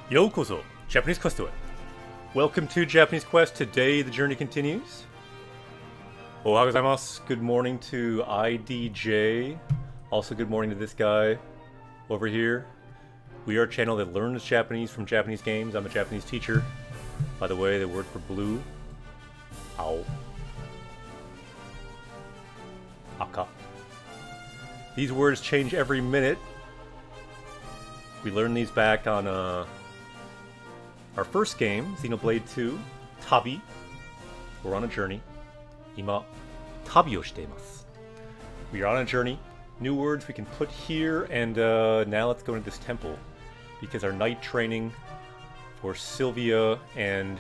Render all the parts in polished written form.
Yokozo, Japanese Quest to it. Welcome to Japanese Quest. Today the journey continues. Ohayou gozaimasu. Good morning to IDJ. Also good morning to this guy over here. We are a channel that learns Japanese from Japanese games. I'm a Japanese teacher. By the way, the word for blue, ao. Aka. These words change every minute. We learned these back on our first game, Xenoblade 2, Tabi. We're on a journey. Ima, tabi o shiteimasu. We are on a journey. New words we can put here, and now let's go into this temple. Because our night training for Sylvia and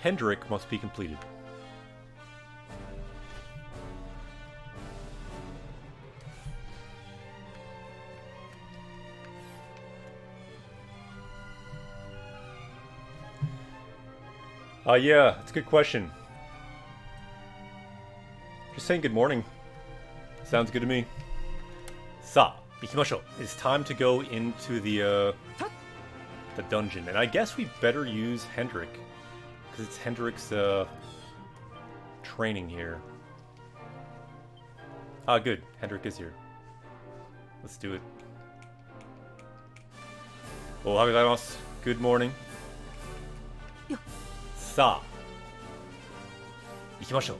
Hendrik must be completed. Yeah, it's a good question. Just saying good morning. Sounds good to me. Sa, ikimashou. It's time to go into the dungeon. And I guess we better use Hendrik. Because it's Hendrik's training here. Ah, good. Hendrik is here. Let's do it. Ohayou gozaimasu. Good morning. Sa, ikimashou.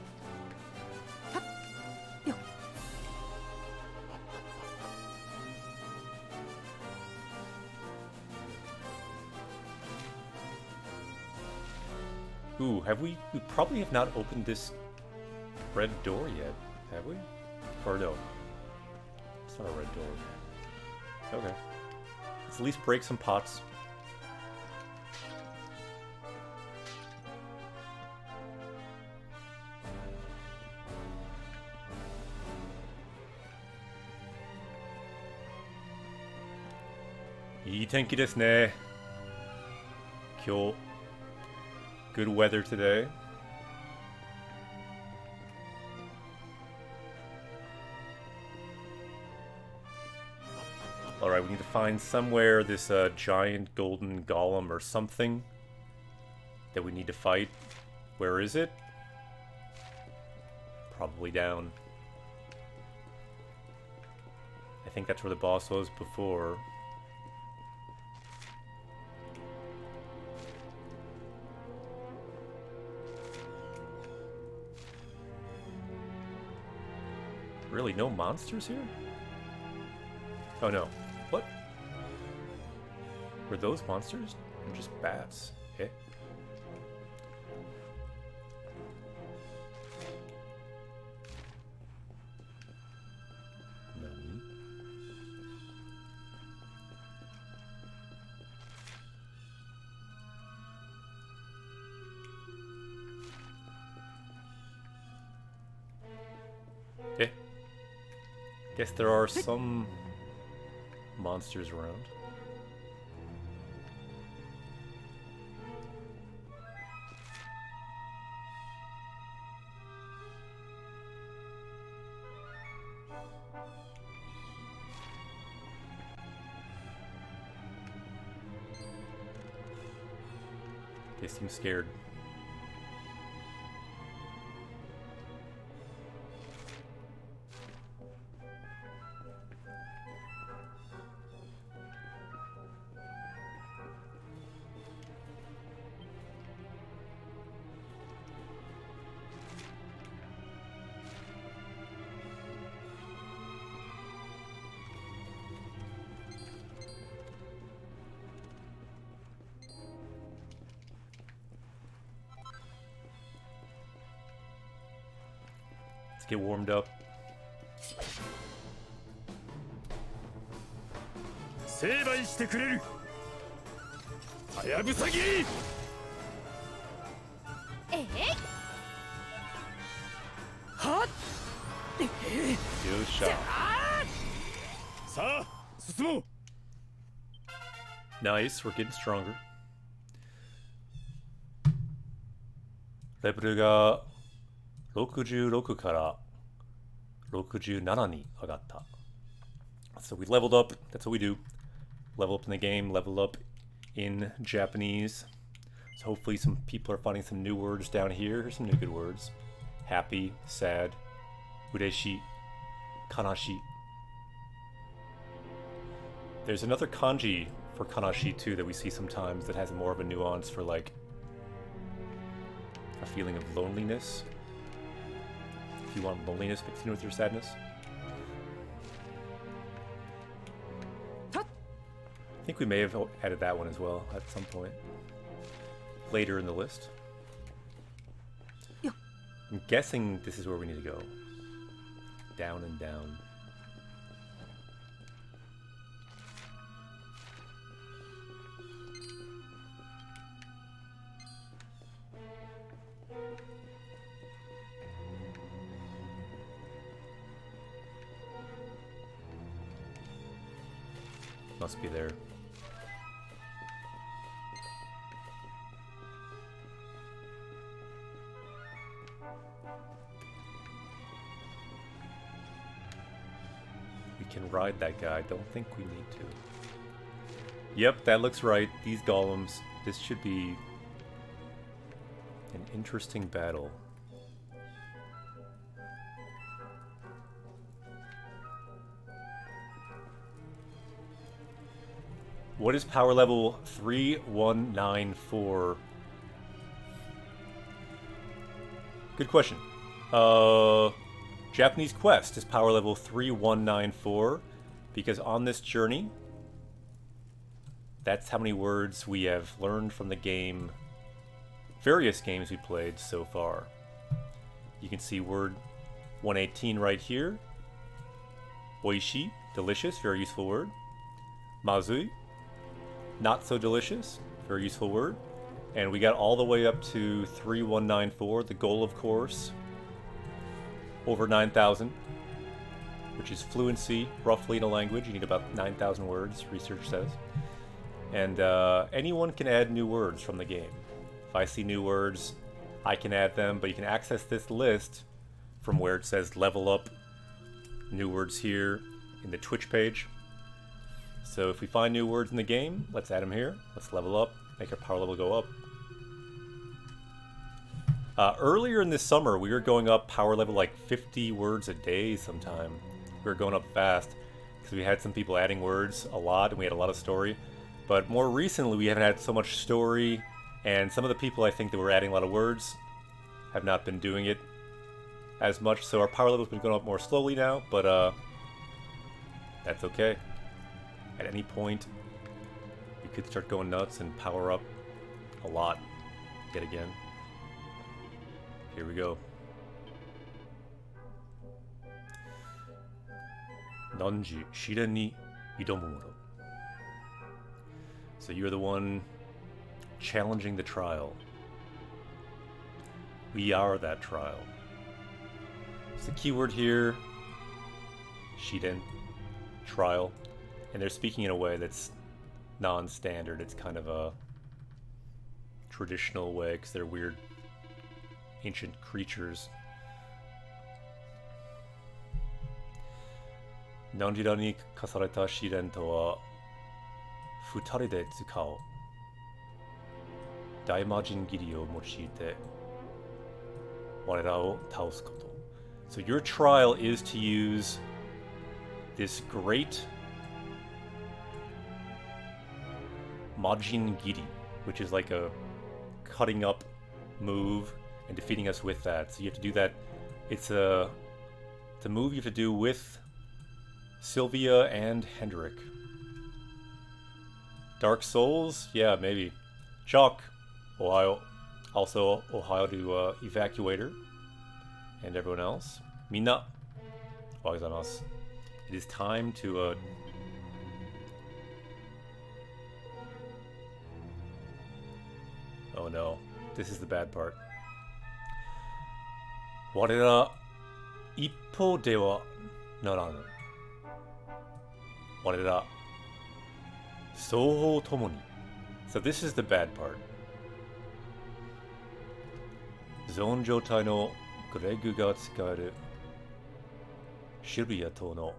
Ooh, have we? We probably have not opened this red door yet, have we? Or no? It's not a red door. Okay. Let's at least break some pots. Ii tenki desu ne. Kyou. Good weather today. Alright, we need to find somewhere this giant golden golem or something that we need to fight. Where is it? Probably down. I think that's where the boss was before. Really, no monsters here? Oh no. What? Were those monsters? Or just bats? Eh? Nani? Eh? Guess there are some monsters around. They seem scared. Get warmed up. Nice, we're getting stronger. Level ga 66から67に上がった. So we leveled up. That's what we do. level up in the game, level up in Japanese. So hopefully some people are finding some new words down here. Here's some new good words. Happy, sad, ureshi, kanashi. There's another kanji for kanashi too that we see sometimes that has more of a nuance for like a feeling of loneliness. If you want loneliness mixed in with your sadness. I think we may have added that one as well at some point. Later in the list. I'm guessing this is where we need to go. Down and down. Must be there. We can ride that guy. I don't think we need to. Yep, that looks right. These golems. This should be an interesting battle. What is power level 3194? Good question. Japanese Quest is power level 3194 because on this journey, that's how many words we have learned from the game, various games we played so far. You can see word 118 right here. Oishi, delicious, very useful word. Mazui, not so delicious, very useful word. And we got all the way up to 3194, the goal of course, over 9,000, which is fluency, roughly in a language. You need about 9,000 words, research says. And anyone can add new words from the game. If I see new words, I can add them, but you can access this list from where it says level up, new words here in the Twitch page. So if we find new words in the game, let's add them here. Let's level up, make our power level go up. Earlier in this summer, we were going up power level like 50 words a day sometime. We were going up fast because we had some people adding words a lot and we had a lot of story. But more recently, we haven't had so much story, and some of the people I think that were adding a lot of words have not been doing it as much. So our power level's been going up more slowly now, but that's okay. At any point, you could start going nuts and power up a lot yet again. Here we go. Nanji Shiren ni idomu mono. So you're the one challenging the trial. We are that trial. It's the keyword here. Shiren. Trial. And they're speaking in a way that's non-standard. It's kind of a traditional way because they're weird ancient creatures. Nanjira ni kasareta shiren to wa futari de tsukao. Daimajin giri o mochiite warera o taosu koto. So your trial is to use this great Majin Giri, which is like a cutting up move and defeating us with that. So you have to do that. It's a move you have to do with Sylvia and Hendrik. Dark Souls? Yeah, maybe. Chalk, Ohio. Also, Ohio to Evacuator and everyone else. Minna, ohayou. It is time to oh no, this is the bad part. Warera ippo de wa naranu. Warera souhou tomo ni. So this is the bad part. Zone jotai no Greg ga tsukaeru Shibuya to no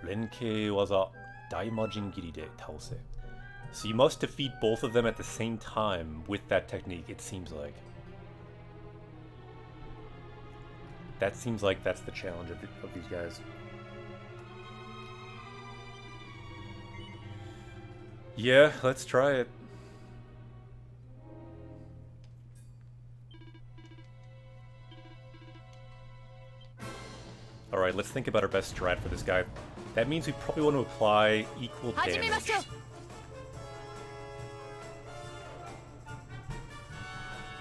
renkei waza Daimajin Giride Taose. So you must defeat both of them at the same time with that technique, it seems like. That seems like that's the challenge of these guys. Yeah, let's try it. Alright, let's think about our best strat for this guy. That means we probably want to apply equal damage.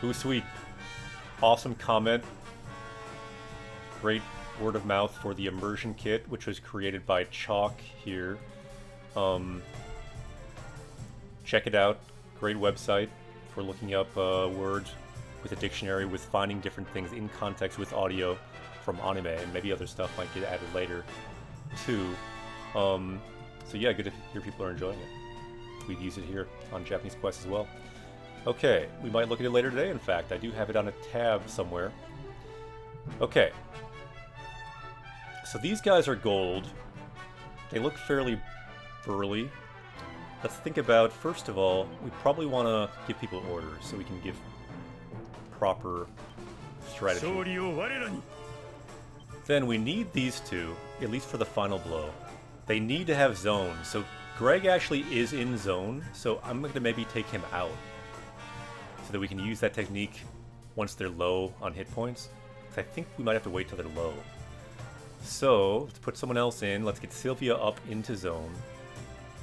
Ooh, sweet. Awesome comment. Great word of mouth for the immersion kit, which was created by Chalk here. Check it out. Great website for looking up words with a dictionary, with finding different things in context with audio from anime, and maybe other stuff might get added later too. So yeah, good to hear people are enjoying it. We've used it here on Japanese Quest as well. Okay, we might look at it later today, in fact. I do have it on a tab somewhere. Okay. So these guys are gold. They look fairly burly. Let's think about, first of all, we probably want to give people orders so we can give proper strategy. Then we need these two, at least for the final blow. They need to have zone. So Greg actually is in zone, so I'm going to maybe take him out so that we can use that technique once they're low on hit points. I think we might have to wait till they're low. So let's put someone else in. Let's get Sylvia up into zone.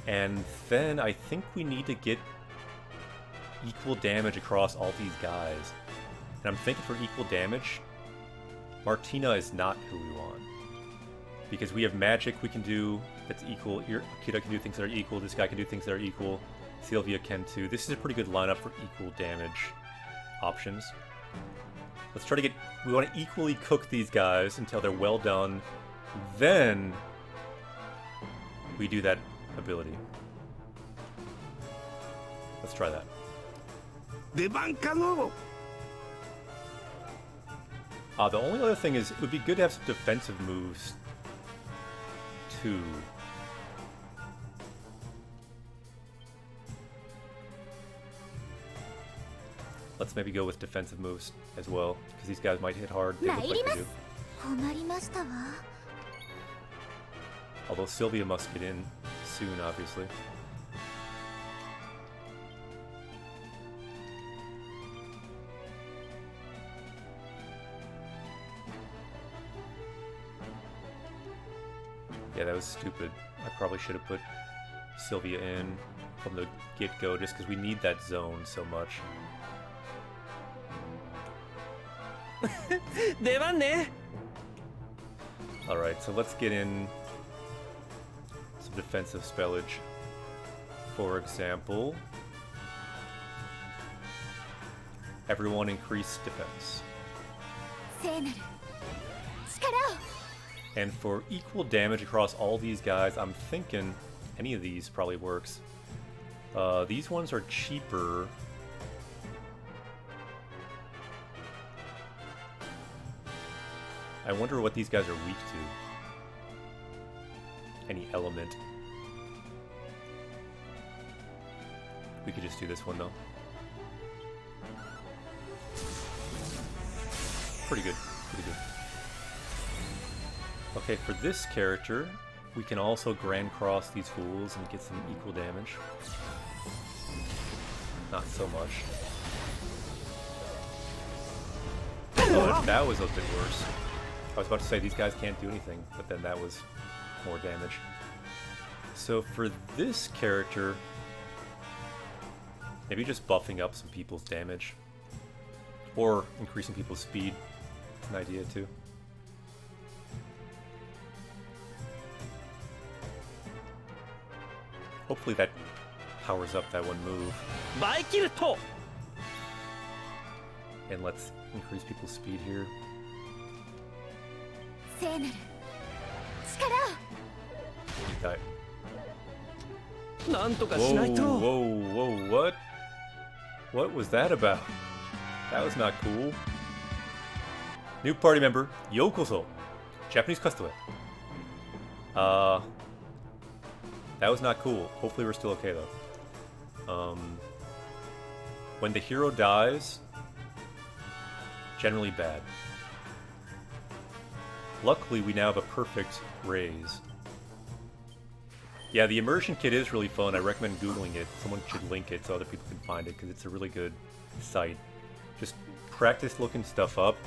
And then I think we need to get equal damage across all these guys. And I'm thinking for equal damage, Martina is not who we want. Because we have magic we can do that's equal. Akira can do things that are equal. This guy can do things that are equal. Sylvia can too. This is a pretty good lineup for equal damage options. Let's try to get... We want to equally cook these guys until they're well done. Then we do that ability. Let's try that. The only other thing is, it would be good to have some defensive moves too. Let's maybe go with defensive moves as well, because these guys might hit hard. They look like they do. Although Sylvia must get in soon, obviously. Yeah, that was stupid. I probably should have put Sylvia in from the get-go, just because we need that zone so much. Alright, so let's get in some defensive spellage. For example, everyone increase defense. And for equal damage across all these guys, I'm thinking any of these probably works. These ones are cheaper. I wonder what these guys are weak to. Any element. We could just do this one though. Pretty good, pretty good. Okay, for this character, we can also Grand Cross these fools and get some equal damage. Not so much. Oh, that was a bit worse. I was about to say these guys can't do anything, but then that was more damage. So for this character, maybe just buffing up some people's damage. Or increasing people's speed. It's an idea too. Hopefully that powers up that one move. And let's increase people's speed here. Whoa, what? What was that about? That was not cool. New party member, Yokoso. Japanese Quest. That was not cool. Hopefully we're still okay, though. When the hero dies, generally bad. Luckily, we now have a perfect raise. Yeah, the immersion kit is really fun. I recommend Googling it. Someone should link it so other people can find it, because it's a really good site. Just practice looking stuff up.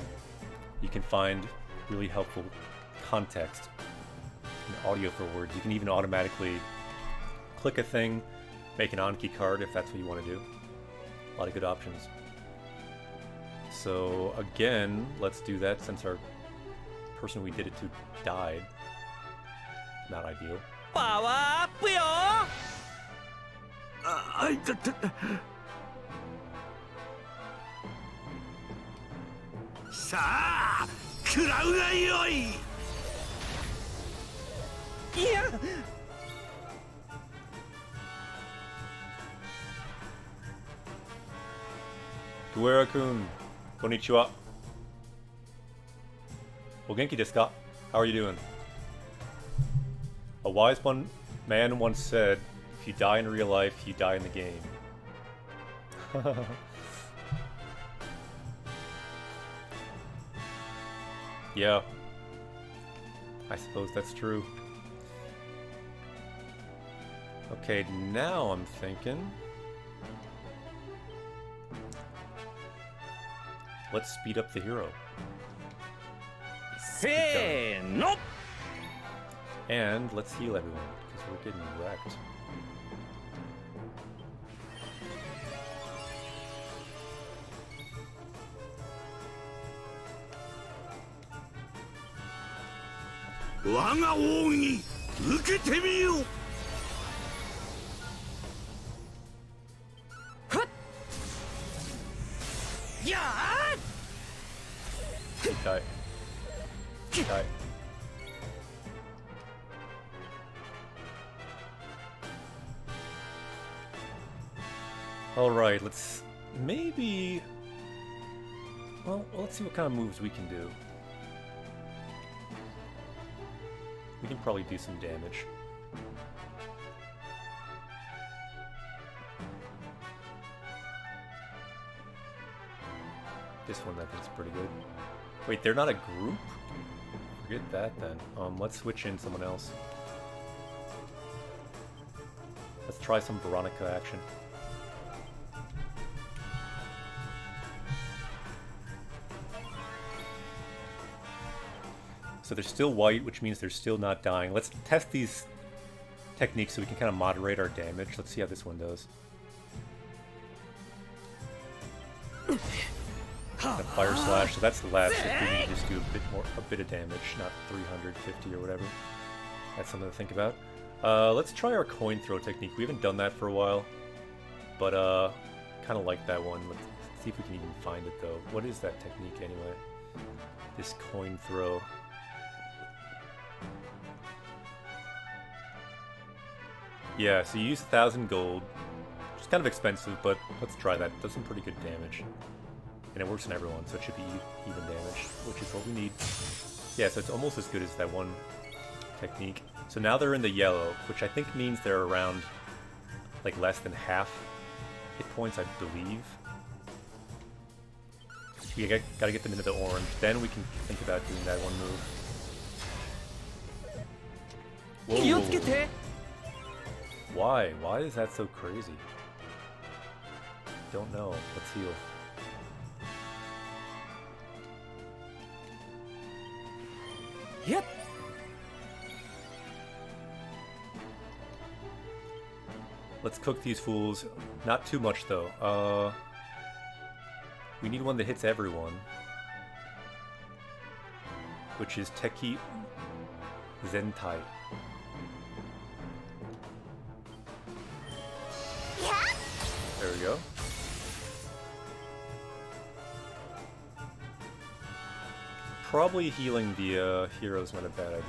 You can find really helpful context and audio for words. You can even automatically click a thing, make an Anki card if that's what you want to do. A lot of good options. So again, let's do that since our person we did it to died. Not ideal. Power up, yo! あいたたさあ食らうがよい。いや Guerra-kun, konnichiwa. お元気ですか? How are you doing? A wise man once said, if you die in real life, you die in the game. Yeah. I suppose that's true. Okay, now I'm thinking... Let's speed up the hero. せーの And let's heal everyone, because we're getting wrecked. Waga Ogi, 受けてみよう。やー Die. Die. Alright, let's maybe... Well, let's see what kind of moves we can do. We can probably do some damage. This one I think is pretty good. Wait, they're not a group? Forget that then. Let's switch in someone else. Let's try some Veronica action. So they're still white, which means they're still not dying. Let's test these techniques so we can kind of moderate our damage. Let's see how this one does. The fire slash, so that's less. If we need to just do a bit of damage, not 350 or whatever. That's something to think about. Let's try our coin throw technique. We haven't done that for a while, but kind of like that one. Let's see if we can even find it though. What is that technique anyway? This coin throw. Yeah, so you use 1,000 gold, which is kind of expensive, but let's try that. It does some pretty good damage. And it works on everyone, so it should be even damage, which is what we need. Yeah, so it's almost as good as that one technique. So now they're in the yellow, which I think means they're around, like, less than half hit points, I believe. We gotta get them into the orange, then we can think about doing that one move. Whoa. Why? Why is that so crazy? Don't know. Let's heal. Yep. Let's cook these fools. Not too much though. We need one that hits everyone, which is Teki Zentai. There we go. Probably healing the hero is not a bad idea.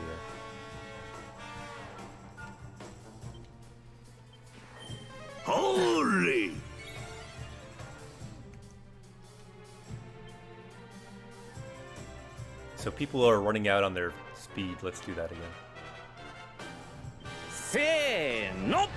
Holy! So people are running out on their speed. Let's do that again. せーの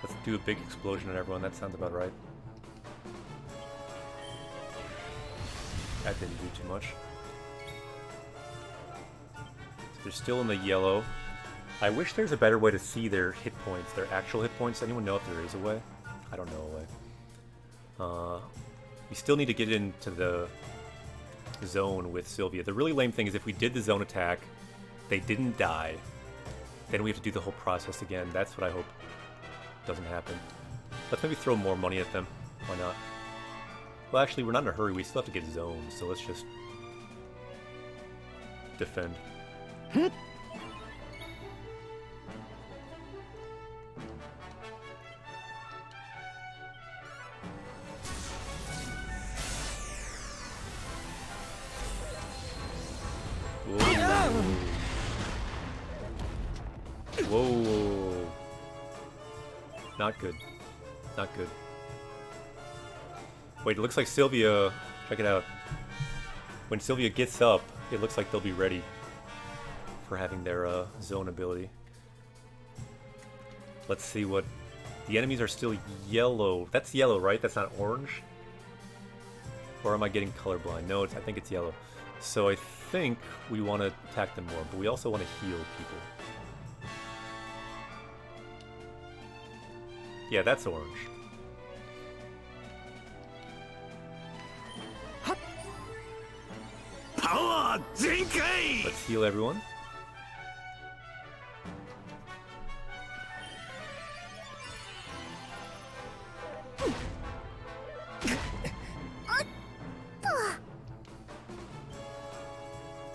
Let's do a big explosion on everyone. That sounds about right. That didn't do too much. So they're still in the yellow. I wish there's a better way to see their hit points, their actual hit points. Anyone know if there is a way? I don't know a way. We still need to get into the zone with Sylvia. The really lame thing is if we did the zone attack, they didn't die, then we have to do the whole process again. That's what I hope doesn't happen. Let's maybe throw more money at them. Why not? Well, actually, we're not in a hurry. We still have to get zones, so let's just defend. Whoa. Not good. Not good. Wait, it looks like Sylvia... Check it out. When Sylvia gets up, it looks like they'll be ready for having their zone ability. Let's see what... The enemies are still yellow. That's yellow, right? That's not orange? Or am I getting colorblind? No, I think it's yellow. So I think we want to attack them more, but we also want to heal people. Yeah, that's orange. Power Zenkai! Let's heal everyone.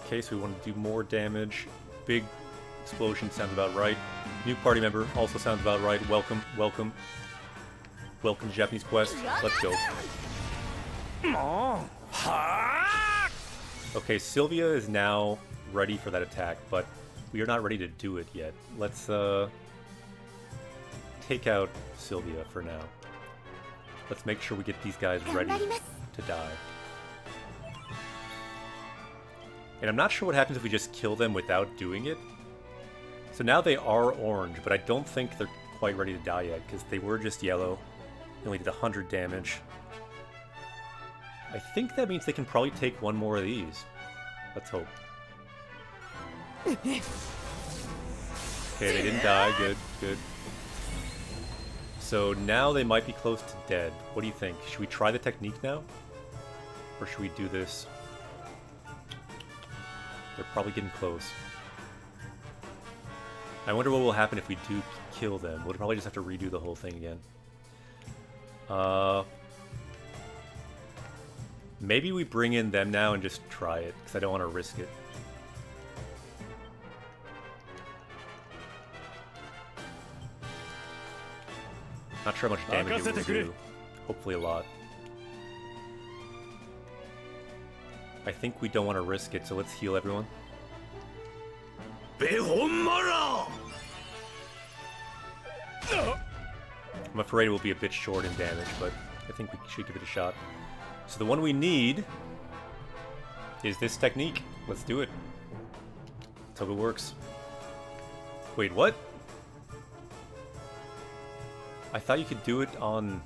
Okay, so we want to do more damage. Big explosion sounds about right. New party member also sounds about right. Welcome, welcome. Welcome to Japanese Quest. Let's go. Okay, Sylvia is now ready for that attack, but we are not ready to do it yet. Let's take out Sylvia for now. Let's make sure we get these guys ready to die. And I'm not sure what happens if we just kill them without doing it. So now they are orange, but I don't think they're quite ready to die yet, because they were just yellow. They only did 100 damage. I think that means they can probably take one more of these. Let's hope. Okay, they didn't die. Good, good. So now they might be close to dead. What do you think? Should we try the technique now? Or should we do this? They're probably getting close. I wonder what will happen if we do kill them. We'll probably just have to redo the whole thing again. Maybe we bring in them now and just try it, because I don't want to risk it. Not sure how much damage it will do. Hopefully a lot. I think we don't want to risk it, so let's heal everyone. I'm afraid it will be a bit short in damage, but I think we should give it a shot. So the one we need is this technique. Let's do it. Let's hope it works. Wait, what? I thought you could do it on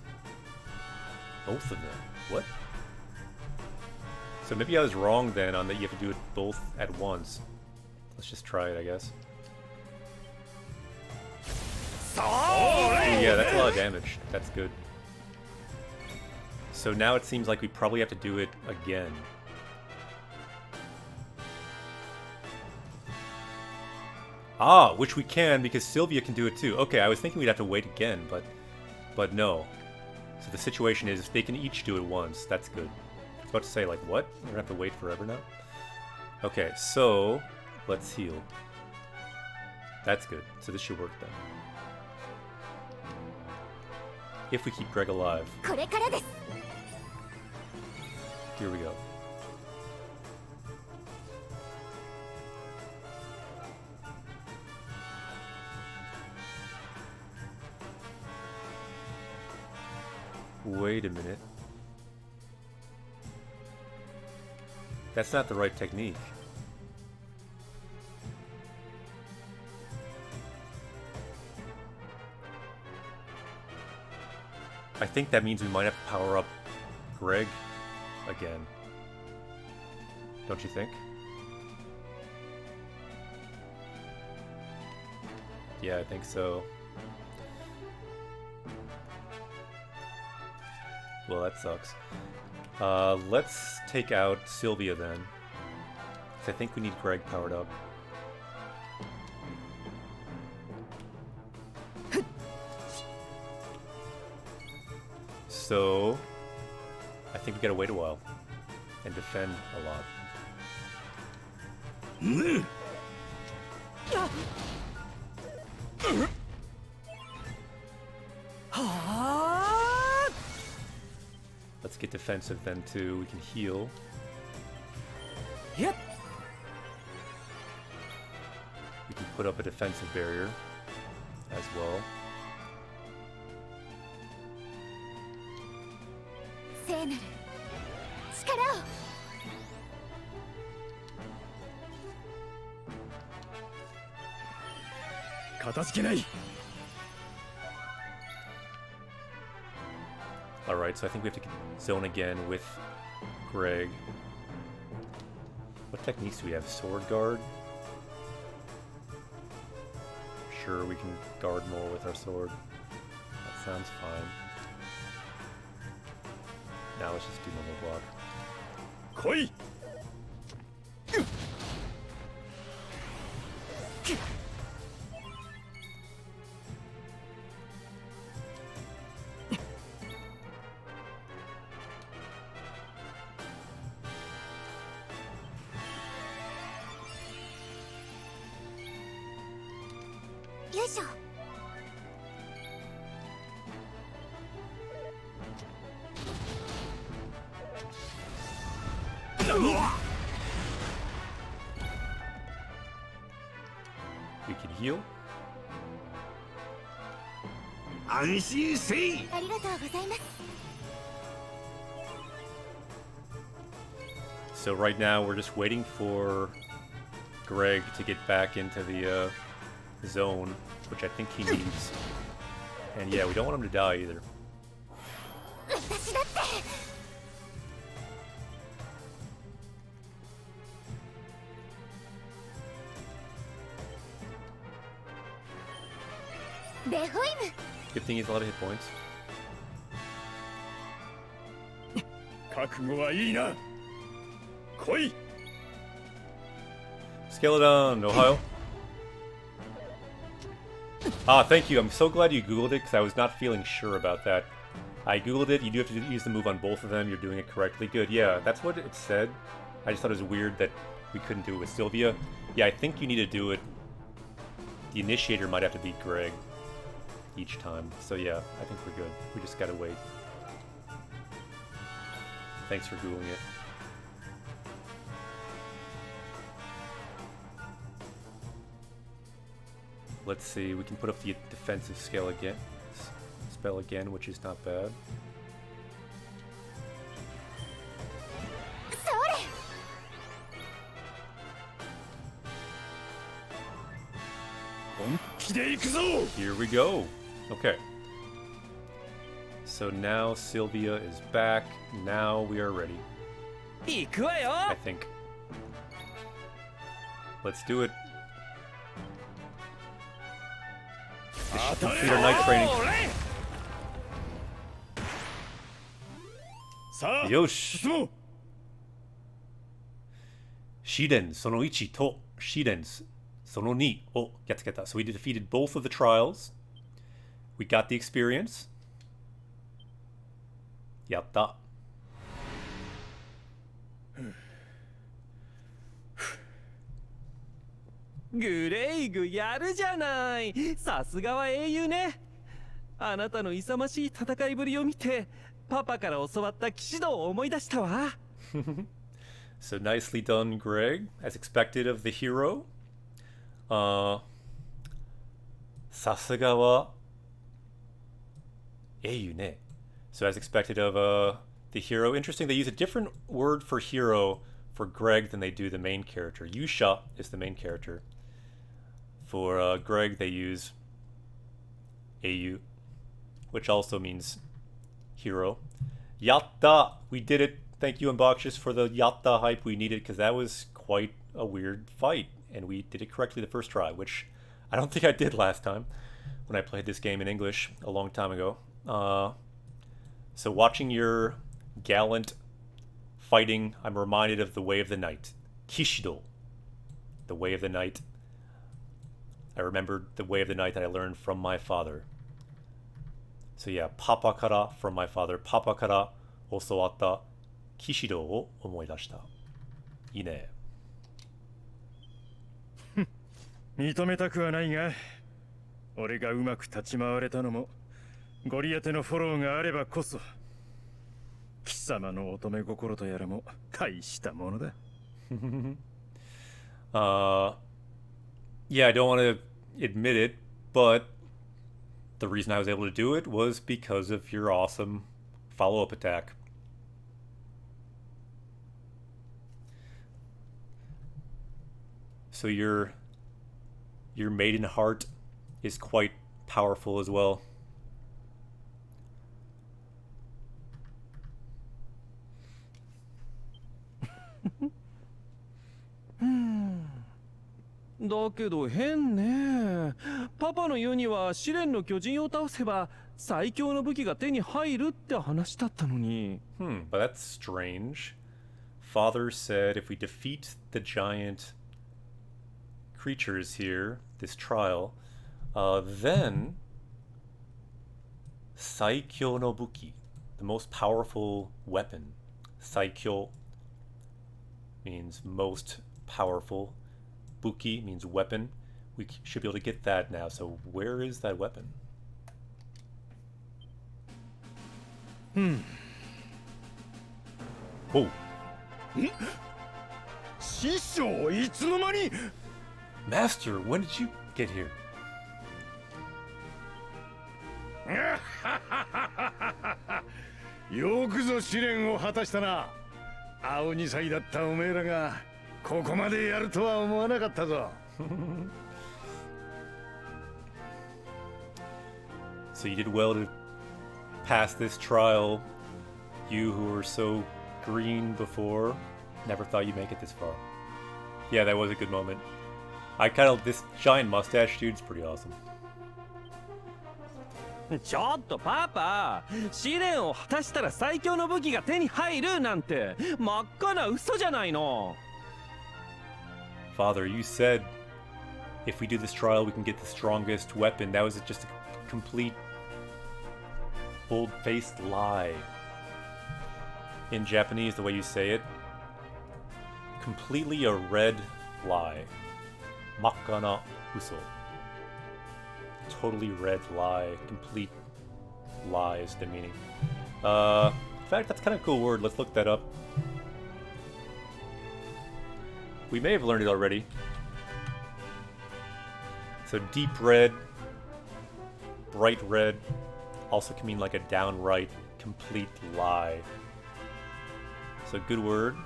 both of them. What? So maybe I was wrong then on that you have to do it both at once. Let's just try it, I guess. Ooh, yeah, that's a lot of damage. That's good. So now it seems like we probably have to do it again. Ah, which we can because Sylvia can do it too. Okay, I was thinking we'd have to wait again, but no. So the situation is they can each do it once. That's good. I was about to say, like, what? We're gonna have to wait forever now? Okay, so let's heal. That's good. So this should work then. If we keep Greg alive. Here we go. Wait a minute. That's not the right technique. I think that means we might have to power up Greg again. Don't you think? Yeah, I think so. Well, that sucks. Let's take out Sylvia then. 'Cause I think we need Greg powered up. So, I think we gotta wait a while and defend a lot. Let's get defensive then too. We can heal. Yep. We can put up a defensive barrier as well. 聖なる力を かたじけない Alright, so I think we have to zone again with Greg. What techniques do we have? Sword guard? Sure, we can guard more with our sword. That sounds fine. Now let's just do normal block. 来い よいしょ We can heal. 安心せい。ありがとうございます So right now we're just waiting for Greg to get back into the zone, which I think he needs. And yeah, we don't want him to die either. 私だってレホイム Good thing he has a lot of hit points. 覚悟はいいな来い Skeleton, Ohio. Ah, thank you. I'm so glad you Googled it because I was not feeling sure about that. I Googled it. You do have to use the move on both of them. You're doing it correctly. Good. Yeah, that's what it said. I just thought it was weird that we couldn't do it with Sylvia. Yeah, I think you need to do it. The initiator might have to beat Greg each time. So yeah, I think we're good. We just gotta wait. Thanks for Googling it. Let's see, we can put up the defensive spell again, which is not bad. それ 本気で行くぞ Here we go. Okay. So now Sylvia is back. Now we are ready, 行くわよ I think. Let's do it. This should complete our night training. さあよし進もう試練その1と試練その2をやっつけた. So we defeated both of the trials. We got the experience. やった.グレイグやるじゃないさすがは英雄ねあなたの勇ましい戦いぶりを見てパパから教わった騎士道を思い出したわ So nicely done, Greg, as expected of the hero. さすがは英雄ね. So as expected of the hero. Interesting, they use a different word for hero for Greg than they do the main character. Yusha is the main character. For Greg, they use Eiyu, which also means hero. Yatta! We did it! Thank you, Unboxious, for the Yatta hype we needed, because that was quite a weird fight, and we did it correctly the first try, which I don't think I did last time when I played this game in English a long time ago. So watching your gallant fighting, I'm reminded of the Way of the Night. Kishido. The Way of the Night. I remembered the Way of the Night that I learned from my father. So yeah, Papa kara from my father. Papa kara osowatta Kishido o omoidashita. いいね。認めたくはないが、俺がうまく立ち回れたのもゴリアテのフォローがあればこそ。貴様の乙女心とやらも大したものだ。Yeah, I don't want to admit it, but the reason I was able to do it was because of your awesome follow-up attack. So your maiden heart is quite powerful as well. だけど変ね。パパの言うには試練の巨人を倒せば最強の武器が手に入るって話だったのに。But that's strange. Father said if we defeat the giant creatures here, this trial, then Saikyo no Buki, the most powerful weapon. Saikyo means most powerful. Buki means weapon. We should be able to get that now. So where is that weapon? Oh. 師匠、いつの間に Master, when did you get here? よくぞ試練を果たしたな。青二歳だったおめえらがここまでやるとは思わなかったぞ。So you did well to pass this trial. You who were so green before, never thought you'd make it this far. Yeah, that was a good moment. This giant mustache dude's pretty awesome. ちょっとパパ、試練を果たしたら最強の武器が手に入るなんて真っ赤な嘘じゃないの。Father, you said if we do this trial we can get the strongest weapon. That was just a complete bold-faced lie. In Japanese, the way you say it, completely a red lie. Makkana uso. Totally red lie. Complete lie is the meaning. In fact, that's kind of a cool word. Let's look that up. We may have learned it already. So deep red, bright red, also can mean like a downright, complete lie. So good word.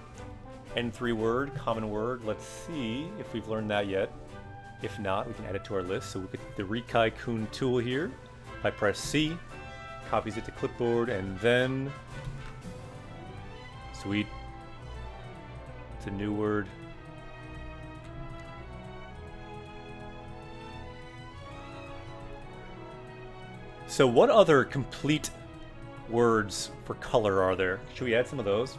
N3 word, common word. Let's see if we've learned that yet. If not, we can add it to our list. So we get the Rikai Kun tool here. If I press C, copies it to clipboard, and then... Sweet. It's a new word. So what other complete words for color are there? Should we add some of those?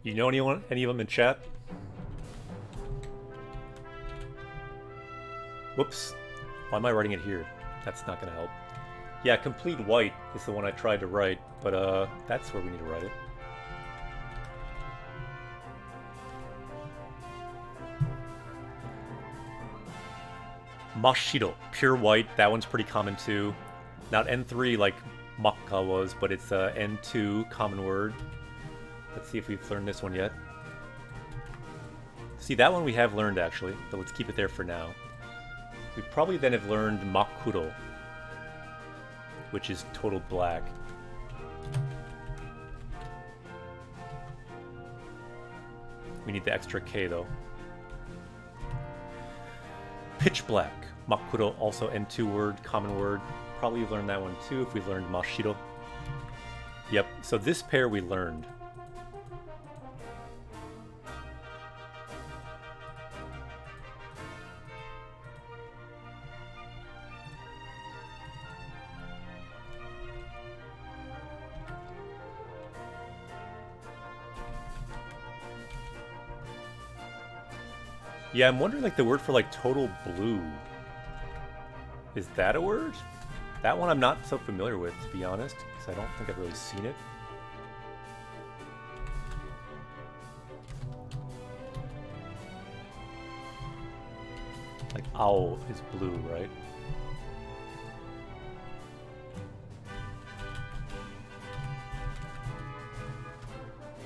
You know any of them in chat? Whoops. Why am I writing it here? That's not going to help. Yeah, complete white is the one I tried to write, but that's where we need to write it. Mashiro, pure white. That one's pretty common too. Not N3 like Makka was, but it's N2, common word. Let's see if we've learned this one yet. See, that one we have learned actually, but let's keep it there for now. We probably then have learned Makuro, which is total black. We need the extra K though. Pitch black. Makuro, also N2 word, common word. Probably learned that one too if we learned Mashiro. Yep, so this pair we learned. Yeah, I'm wondering like the word for like total blue. Is that a word? That one I'm not so familiar with, to be honest, because I don't think I've really seen it. Like owl is blue, right?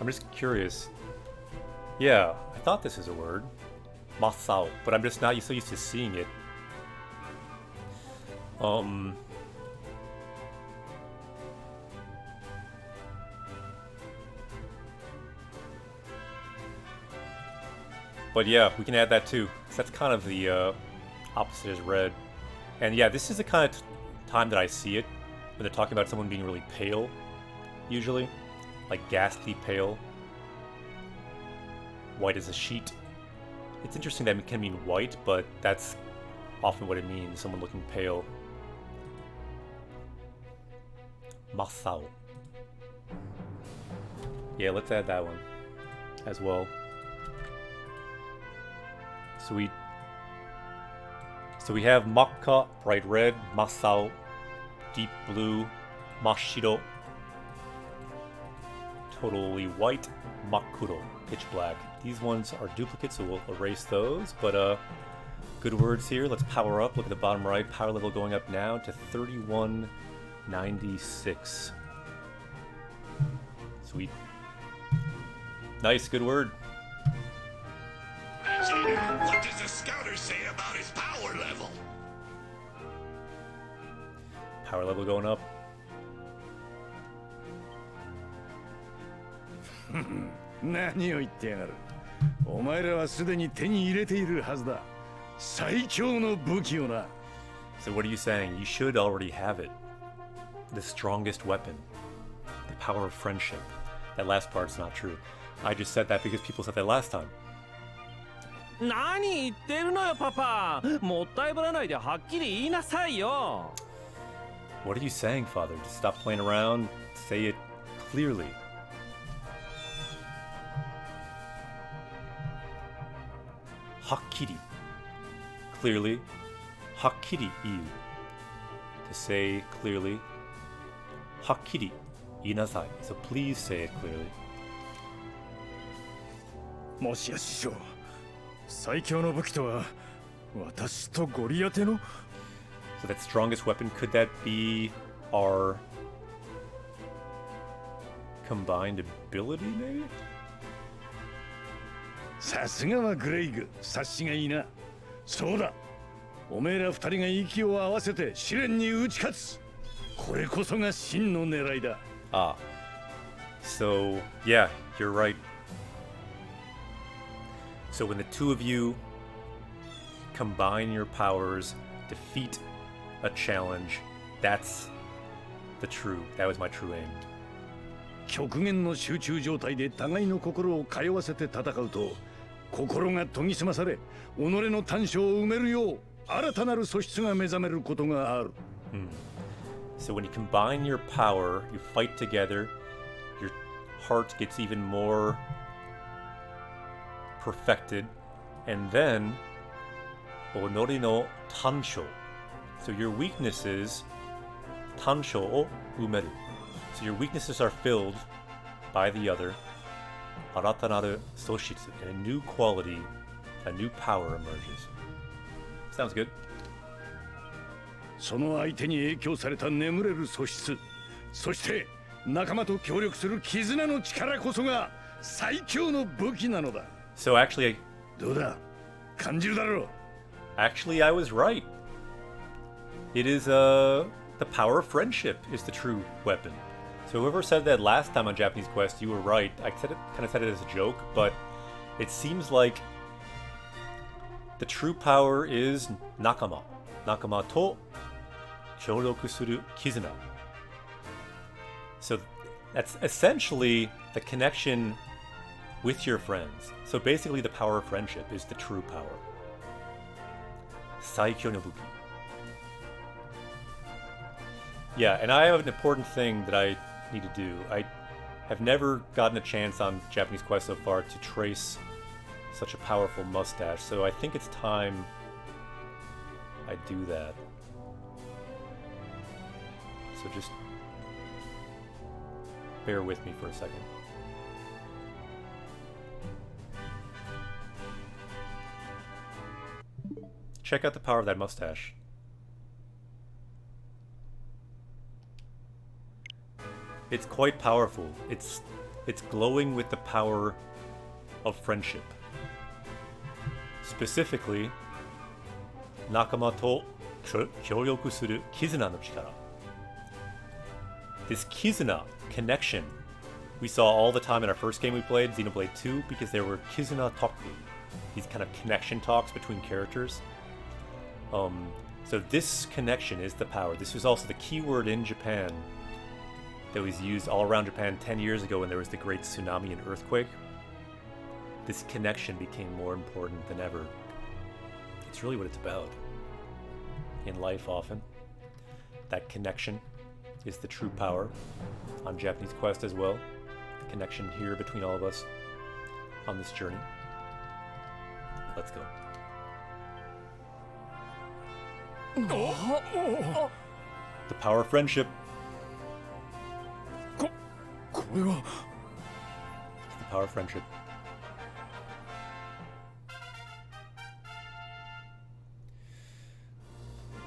I'm just curious. Yeah, I thought this is a word. Masao, but I'm just not so used to seeing it. But yeah, we can add that too, because that's kind of the opposite as red. And yeah, this is the kind of time that I see it, when they're talking about someone being really pale, usually. Like ghastly pale. White as a sheet. It's interesting that it can mean white, but that's often what it means, someone looking pale. Masao. Yeah, let's add that one as well. Sweet. So we have Makka, bright red, Masao, deep blue, Mashiro, totally white, Makuro, pitch black. These ones are duplicates, so we'll erase those, but good words here. Let's power up. Look at the bottom right, power level going up now to 3196. Sweet. Nice, good word. What does the scouter say about his power level? Power level going up. 何を言ってやがる。お前らはすでに手に入れているはずだ。最強の武器をな。 So what are you saying? You should already have it. The strongest weapon. The power of friendship. That last part's not true. I just said that because people said that last time. 何言ってるのよパパ、もったいぶらないではっきり言いなさいよ。 What are you saying, Father? Just stop playing around. Say it clearly. Hakkiri. Clearly. Hakkiri iu. To say clearly. Hakkiri inasai. So please say it clearly. もしや師匠、最強の武器とは私とゴリアテの So that strongest weapon, could that be our combined ability, maybe? さすがはグレイグ、察しがいいな。そうだ、おめえら二人が息を合わせて試練に打ち勝つ。これこそが真の狙いだ。Ah. So, yeah, you're right. So when the two of you combine your powers, defeat a challenge, that was my true aim. 極限の集中状態で互いの心を通わせて戦うと、心が研ぎ澄まされ、己の短所を埋めるよう新たなる素質が目覚めることがある。So when you combine your power, you fight together, your heart gets even more perfected, and then onori no tansho. So your weaknesses tansho o umeru. So your weaknesses are filled by the other. Aratanaru soshitsu. And a new quality, a new power emerges. Sounds good. その相手に影響された眠れる素質、そして仲間と協力する絆の力こそが最強の武器なのだ。So actually, どうだ、感じるだろう。I was right. It is the power of friendship is the true weapon. So whoever said that last time on Japanese Quest, you were right. I said it, kind of said it as a joke, but it seems like the true power is nakama. Nakama to chōryoku suru kizuna. So that's essentially the connection with your friends. So basically the power of friendship is the true power. Saikyo no buki. Yeah, and I have an important thing that I need to do. I have never gotten a chance on Japanese Quest so far to trace such a powerful mustache, so I think it's time I do that. So just bear with me for a second. Check out the power of that mustache. It's quite powerful. It's glowing with the power of friendship. Specifically, nakama to kyōryoku suru kizuna no chikara. This kizuna connection we saw all the time in our first game we played, Xenoblade 2, because there were kizuna toku, these kind of connection talks between characters. So this connection is the power. This was also the keyword in Japan that was used all around Japan 10 years ago when there was the great tsunami and earthquake. This connection became more important than ever. It's really what it's about. In life often, that connection is the true power. On Japanese Quest as well. The connection here between all of us on this journey. Let's go. The power of friendship. これは The power of friendship.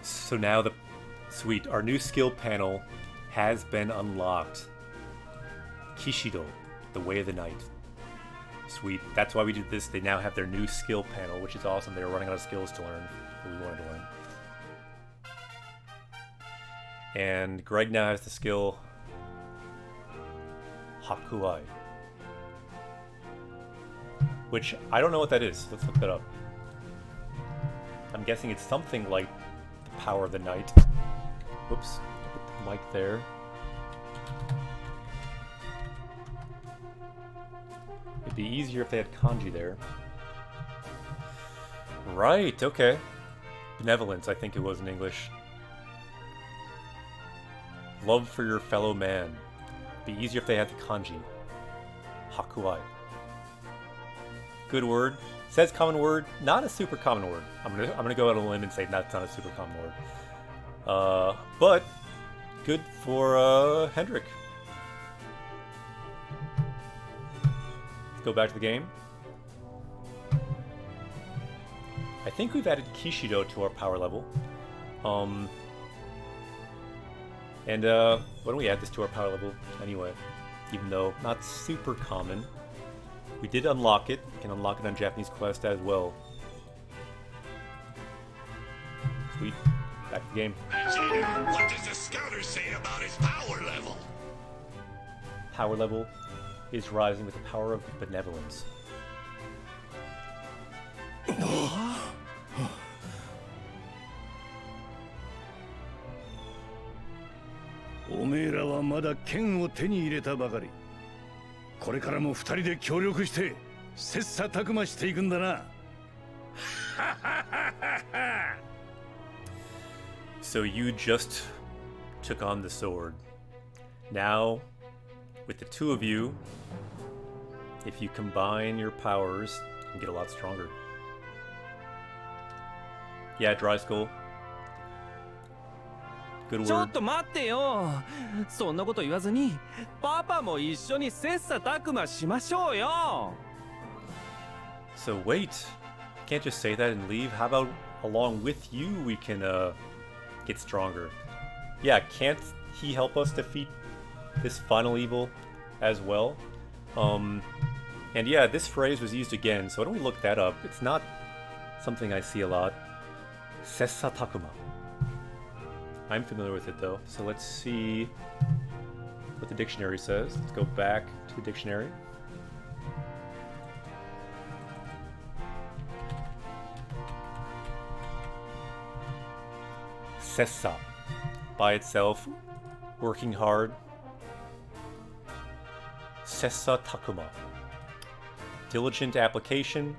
So now sweet, our new skill panel has been unlocked. Kishido, the way of the night. Sweet, that's why we did this. They now have their new skill panel, which is awesome. They were running out of skills to learn that we wanted to learn. And Greg now has the skill Hakuai, which I don't know what that is. Let's look that up. I'm guessing it's something like the power of the night. Whoops, put the mic there. It'd be easier if they had kanji there. Right, okay. Benevolence, I think it was in English. Love for your fellow man. Be easier if they had the kanji. Hakuai. Good word. Says common word. Not a super common word. I'm gonna go out on a limb and say that's not a super common word. But good for Hendrik. Let's go back to the game. I think we've added Kishido to our power level. And why don't we add this to our power level anyway? Even though not super common. We did unlock it. We can unlock it on Japanese Quest as well. Sweet. Back to the game. What does the scouter say about his power level? Power level is rising with the power of benevolence. おめえらはまだ剣を手に入れたばかり。これからも二人で協力して切磋琢磨していくんだな。So you just took on the sword. Now, with the two of you, if you combine your powers, you can get a lot stronger. Yeah, Dry Skull. Good ちょ word. っと待ってよ。そんなこと言わずにパパも一緒に切磋琢磨しましょうよ。 So wait, can't just say that and leave. How about along with you we can get stronger? Yeah, can't he help us defeat this final evil as well? And yeah, this phrase was used again, so why don't we look that up? It's not something I see a lot. Sessa Takuma. I'm familiar with it though. So let's see what the dictionary says. Let's go back to the dictionary. Sessa. By itself, working hard. Sessa takuma. Diligent application,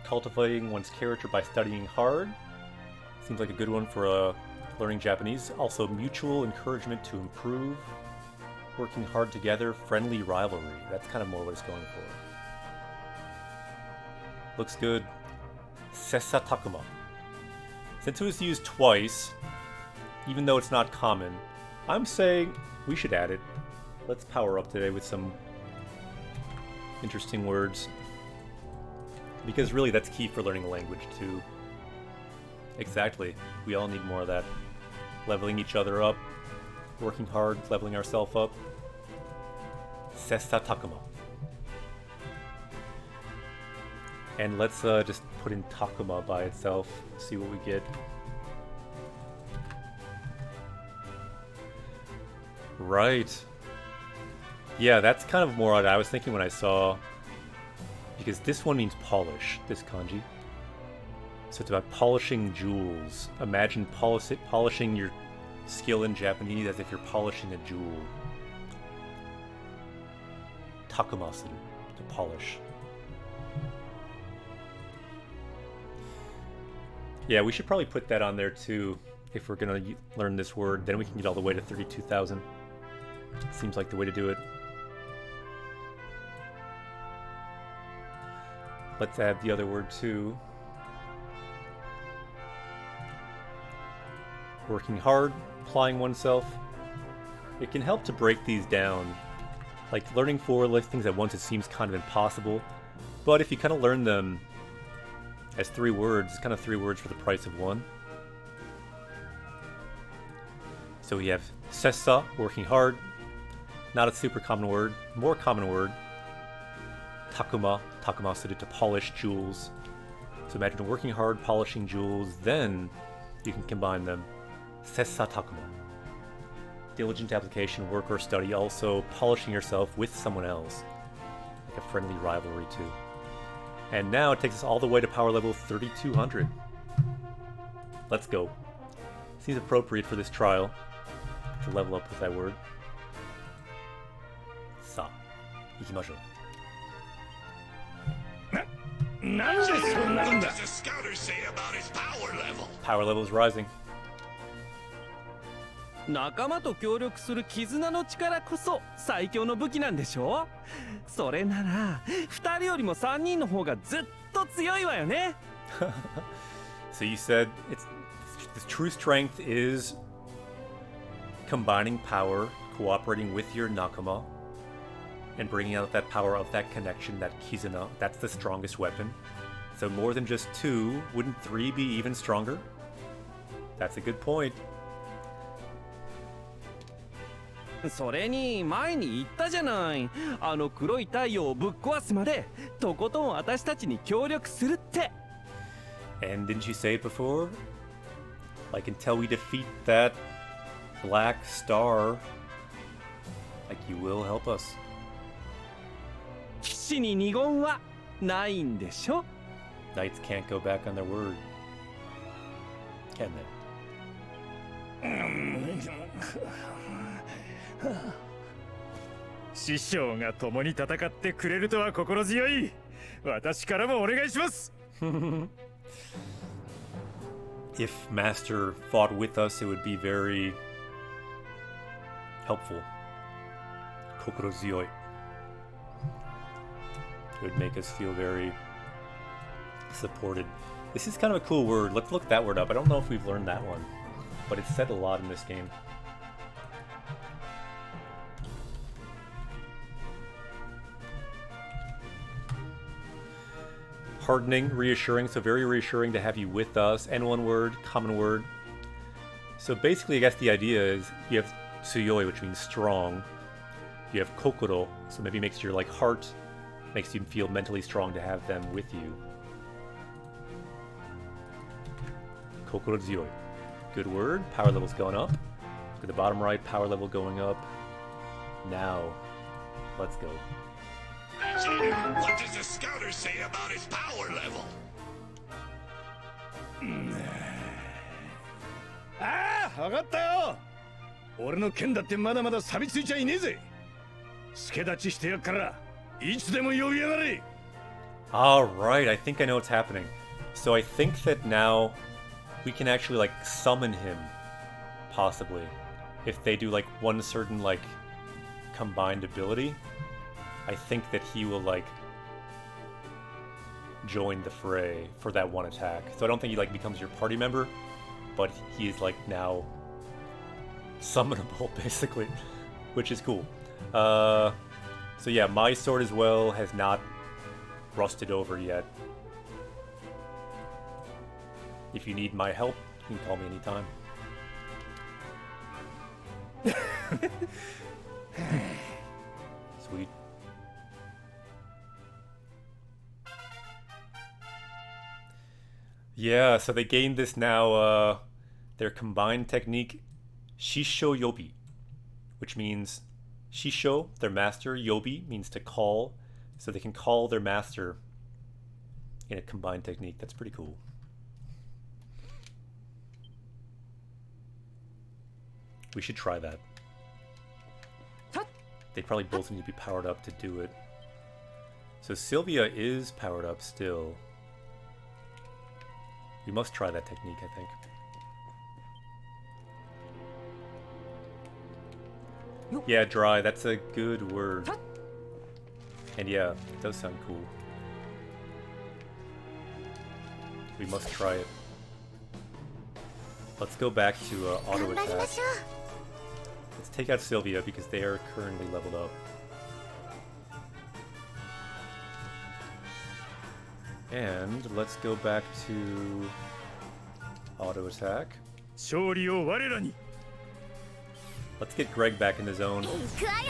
cultivating one's character by studying hard. Seems like a good one for learning Japanese. Also, mutual encouragement to improve, working hard together, friendly rivalry. That's kind of more what it's going for. Looks good. Sessa takuma. Since it was used twice, even though it's not common, I'm saying we should add it. Let's power up today with some interesting words. Because really that's key for learning a language too. Exactly. We all need more of that. Leveling each other up, working hard, leveling ourselves up. Sessa takuma. And let's just put in takuma by itself, see what we get. Right. Yeah, that's kind of more what I was thinking when I saw, because this one means polish, this kanji. So it's about polishing jewels. Imagine polishing your skill in Japanese as if you're polishing a jewel. Takumasuru, to polish. Yeah, we should probably put that on there too, if we're gonna learn this word. Then we can get all the way to 32,000. Seems like the way to do it. Let's add the other word too. Working hard, applying oneself. It can help to break these down. Like learning 4 things at once, it seems kind of impossible. But if you kind of learn them as 3 words, it's kind of 3 words for the price of 1. So we have sessa, working hard. Not a super common word. More common word. Takuma, takumasuru, to polish jewels. So imagine working hard, polishing jewels, then you can combine them. Sessa takuma. Diligent application, work or study, also polishing yourself with someone else. Like a friendly rivalry too. And now it takes us all the way to power level 3200. Let's go. Seems appropriate for this trial to level up with that word. Sa, ikimashou. What does the scouter say about his power level? Power level is rising. 仲間と協力する絆の力こそ最強の武器なんでしょ。それなら2人よりも3人の方がずっと強いわよね。So you said the true strength is combining power, cooperating with your nakama, and bringing out that power of that connection, that kizuna. That's the strongest weapon. So more than just 2, wouldn't 3 be even stronger? That's a good point. それに前に言ったじゃない。あの黒い太陽をぶっ壊すまでとことん私たちに協力するって。And didn't you say it before? Like until we defeat that black star, like you will help us. 騎士に二言はないんでしょ。 Knights can't go back on their word, can they? 師匠が共に戦ってくれるとは心強い。私からもお願いします。If Master fought with us, it would be very helpful. Kokorozuoi. It would make us feel very supported. This is kind of a cool word. Let's look that word up. I don't know if we've learned that one, but it's said a lot in this game. Heartening, reassuring, so very reassuring to have you with us. And one word, common word. So basically, I guess the idea is you have tsuyoi, which means strong. You have kokoro, so maybe makes your heart, makes you feel mentally strong to have them with you. Kokoro zuyoi. Good word. Power level's going up. Look at the bottom right, power level going up. Now, let's go. What does the scouter say about his power level? ああ、分かったよ。俺の剣だってまだまだ錆びついちゃいねえぜ。助立ちしてやっから、いつでも呼びやがれ。Alright, I think I know what's happening. So I think that now we can actually like summon him, possibly. If they do like one certain like combined ability, I think that he will like join the fray for that one attack. So I don't think he like becomes your party member, but he is like now summonable basically, which is cool. So yeah, my sword as well has not rusted over yet. If you need my help, you can call me anytime. Sweet. Yeah, so they gained this now, their combined technique, Shisho Yobi, which means Shisho, their master, Yobi means to call, so they can call their master in a combined technique. That's pretty cool. We should try that. They probably both need to be powered up to do it. So Sylvia is powered up still. We must try that technique, I think. Yeah, dry, that's a good word. And yeah, it does sound cool. We must try it. Let's go back to auto attack. Let's take out Sylvia because they are currently leveled up. And let's go back to auto attack. Let's get Greg back in the zone and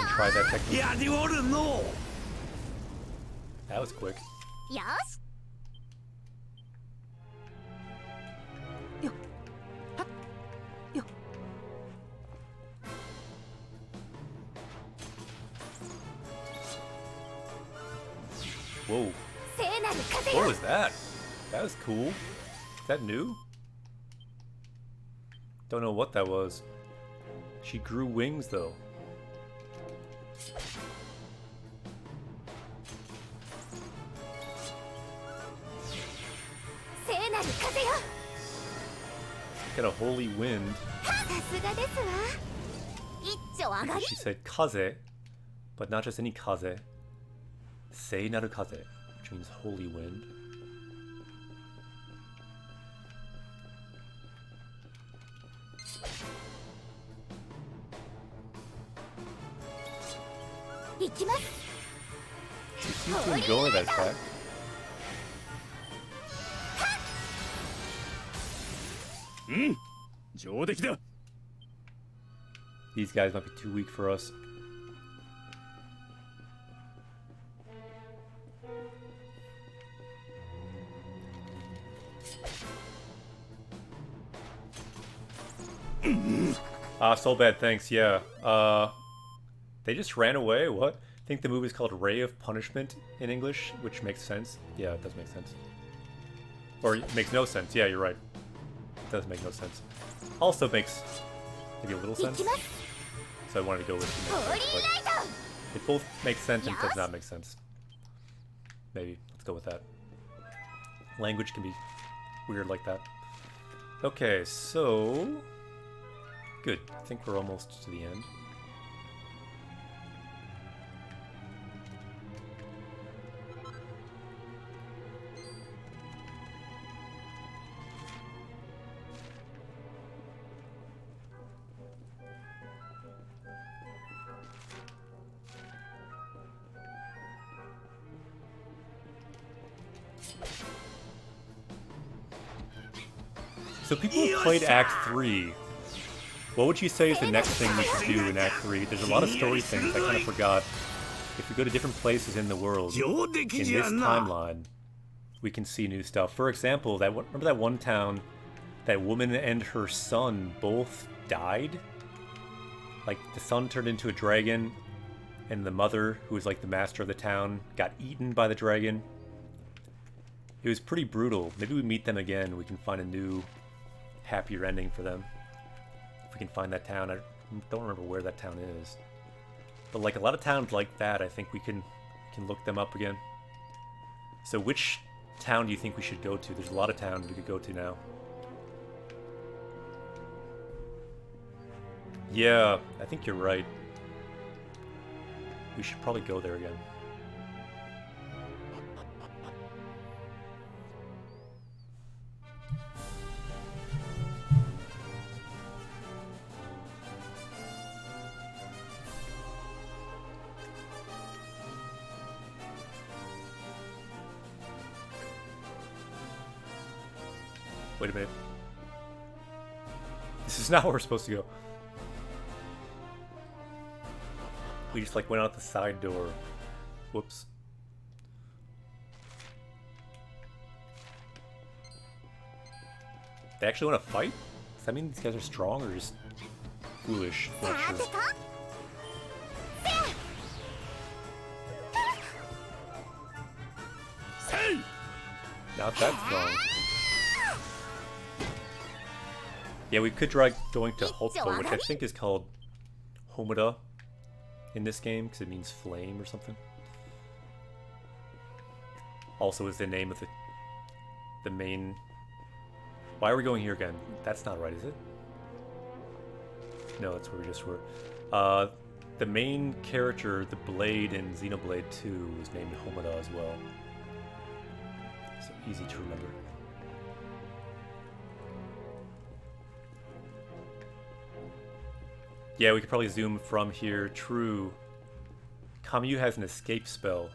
try that technique. Yeah, they ought to know. That was quick. Yes. Whoa. What was that? That was cool. Is that new? Don't know what that was. She grew wings though. Got a holy wind. She said kaze, but not just any kaze. Seinaru kaze, which means holy wind. She seems to enjoy that attack. These guys might be too weak for us. Soul Bad, thanks, yeah. They just ran away? What? I think the movie is called Ray of Punishment in English, which makes sense. Yeah, it does make sense. Or it makes no sense. Yeah, you're right. It does make no sense. Also makes maybe a little sense. So I wanted to go with it. But it both makes sense and does not make sense. Maybe. Let's go with that. Language can be weird like that. Okay, so... Good. I think we're almost to the end. So people have played Act 3. What would you say is the next thing we should do in Act 3? There's a lot of story things I kind of forgot. If we go to different places in the world, in this timeline, we can see new stuff. For example, remember that one town that woman and her son both died. Like, the son turned into a dragon, and the mother, who was like the master of the town, got eaten by the dragon. It was pretty brutal. Maybe we meet them again. We can find a new, happier ending for them. If we can find that town. I don't remember where that town is. But like a lot of towns like that, I think we can look them up again. So which town do you think we should go to? There's a lot of towns we could go to now. Yeah, I think you're right. We should probably go there again. Wait a minute. This is not where we're supposed to go. We just like went out the side door. Whoops. They actually want to fight? Does that mean these guys are strong or just foolish? I'm not sure. Not that strong. Yeah, we could try going to Hokuto, which I think is called Homura in this game, because it means flame or something. Also is the name of the main... Why are we going here again? That's not right, is it? No, that's where we just were. The main character, the Blade in Xenoblade 2, was named Homura as well. So easy to remember. Yeah, we could probably zoom from here. True. Kamyu has an escape spell.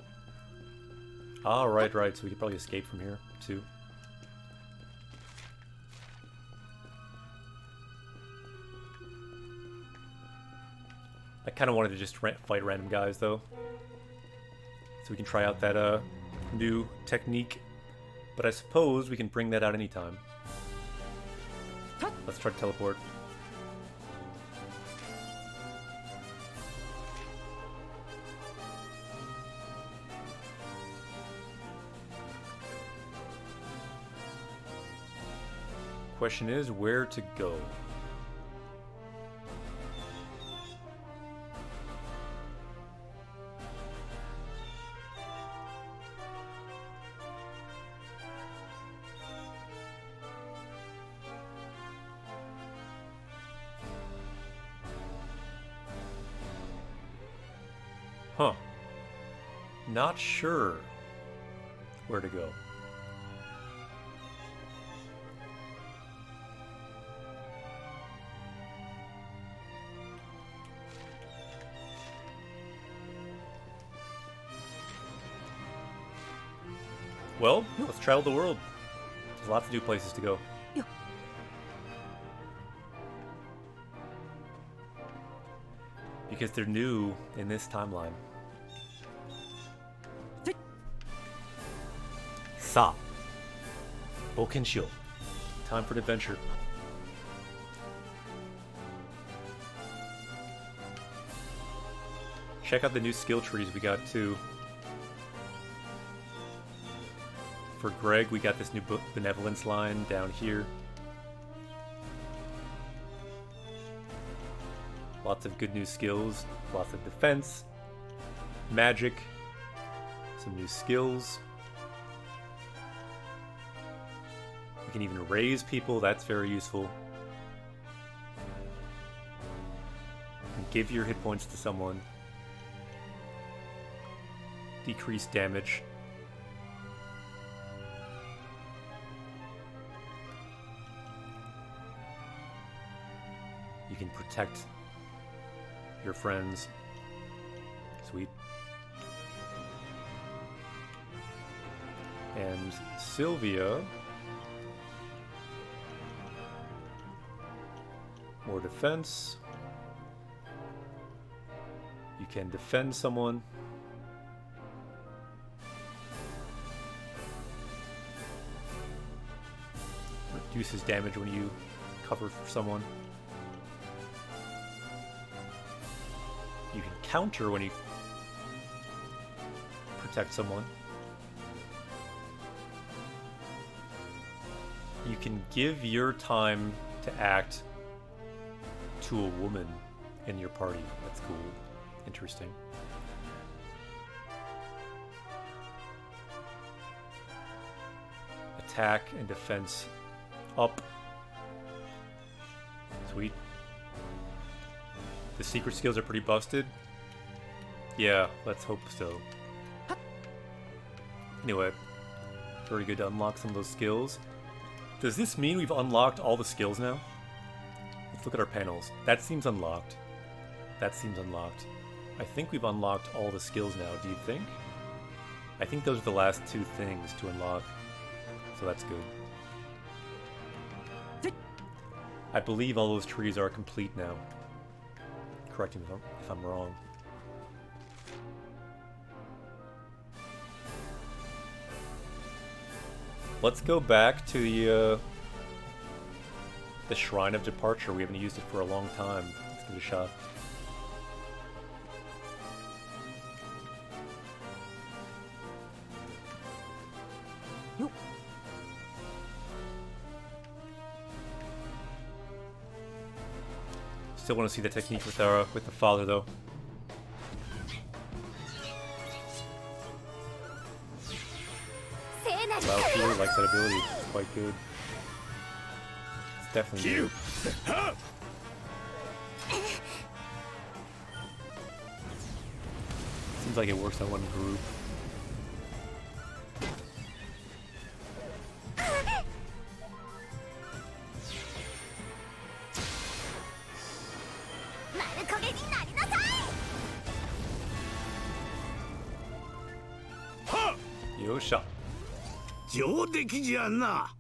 Ah, right. So we could probably escape from here, too. I kind of wanted to just fight random guys, though. So we can try out that new technique. But I suppose we can bring that out anytime. Let's try to teleport. Question is, where to go? Huh. Not sure where to go. Well, let's travel the world. There's lots of new places to go. Because they're new in this timeline. Sa. Bokensho. Time for an adventure. Check out the new skill trees we got too. For Greg, we got this new benevolence line down here. Lots of good new skills, lots of defense, magic, some new skills. We can even raise people, that's very useful. And give your hit points to someone. Decrease damage. You can protect your friends. Sweet. And Sylvia. More defense. You can defend someone. reduces damage when you cover for someone. You can counter when you protect someone. You can give your time to act to a woman in your party. That's cool. Interesting. Attack and defense up. Sweet. The secret skills are pretty busted. Yeah, let's hope so. Anyway, very good to unlock some of those skills. Does this mean we've unlocked all the skills now? Let's look at our panels. That seems unlocked. That seems unlocked. I think we've unlocked all the skills now, do you think? I think those are the last two things to unlock. So that's good. I believe all those trees are complete now. Correct me if I'm wrong. Let's go back to the Shrine of Departure. We haven't used it for a long time. Let's give it a shot. Still want to see the technique with the father though. Wow, she really likes that ability. It's quite good. It's definitely good. Seems like it works on one group. Yosha. 上出来じゃな。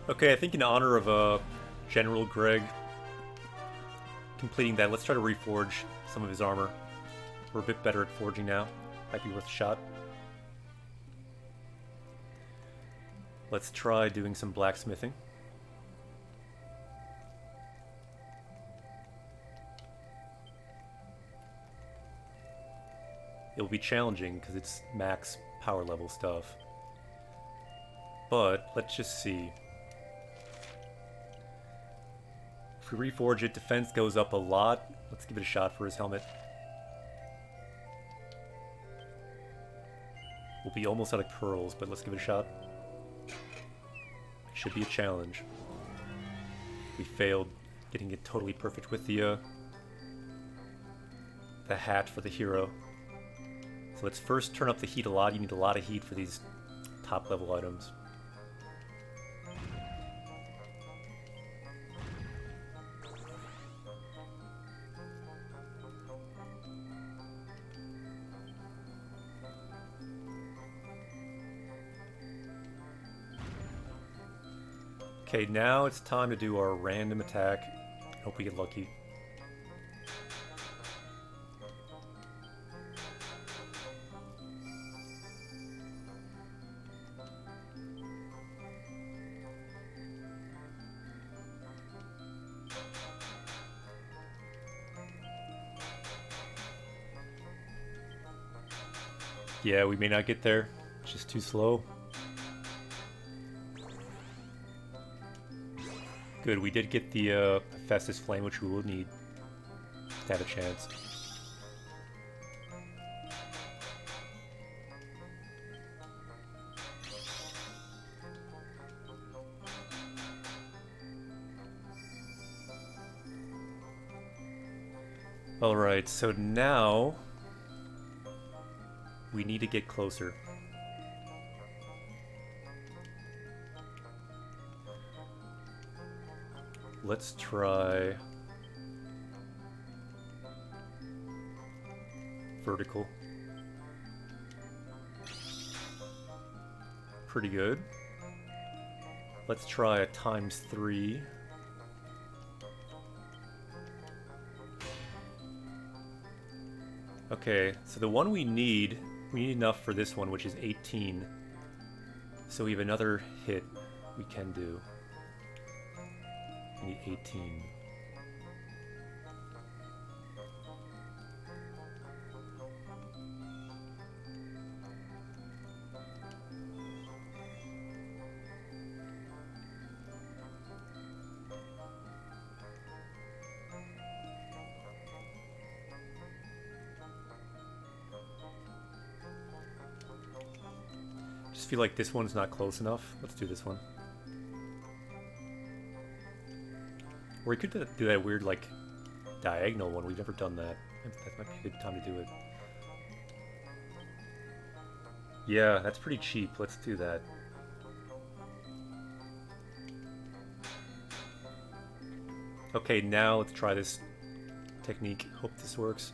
Okay, I think in honor of General Greg completing that, let's try to reforge some of his armor. We're a bit better at forging now. Might be worth a shot. Let's try doing some blacksmithing. It'll be challenging because it's max power level stuff. But let's just see. If we reforge it, defense goes up a lot. Let's give it a shot for his helmet. We'll be almost out of pearls, but let's give it a shot. Should be a challenge. We failed getting it totally perfect with the hat for the hero. So let's first turn up the heat a lot. You need a lot of heat for these top level items. Okay, now it's time to do our random attack. Hope we get lucky. Yeah, we may not get there. It's just too slow. Good, we did get the Festus Flame, which we will need to have a chance. Alright, so now we need to get closer. Let's try vertical. Pretty good. Let's try a ×3. Okay, so the one we need enough for this one, which is 18. So we have another hit we can do. We need 18. Just feel like this one's not close enough. Let's do this one. Or we could do that weird, like, diagonal one. We've never done that. That might be a good time to do it. Yeah, that's pretty cheap. Let's do that. Okay, now let's try this technique. Hope this works.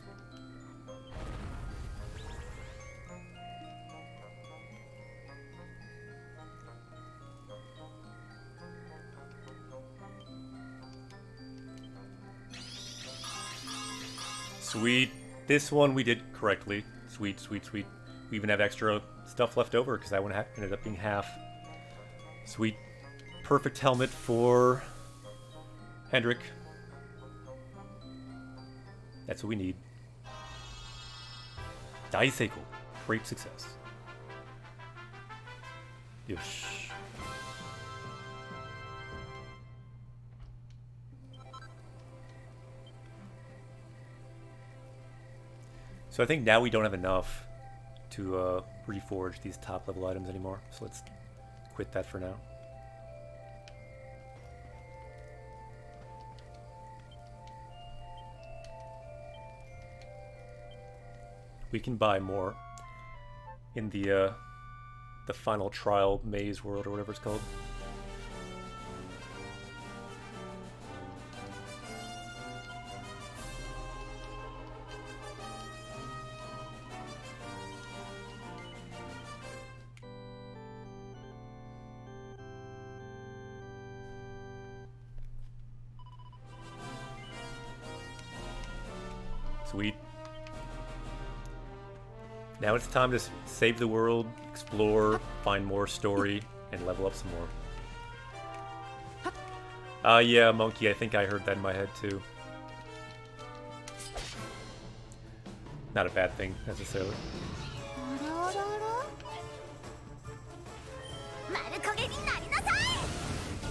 Sweet. This one we did correctly. Sweet, sweet, sweet. We even have extra stuff left over because that one ended up being half. Sweet. Perfect helmet for Hendrik. That's what we need. Daiseiko. Great success. Yosh. So I think now we don't have enough to reforge these top level items anymore. So let's quit that for now. We can buy more in the final trial maze world or whatever it's called. Sweet. Now it's time to save the world, explore, find more story, and level up some more. Yeah, Monkey, I think I heard that in my head too. Not a bad thing, necessarily.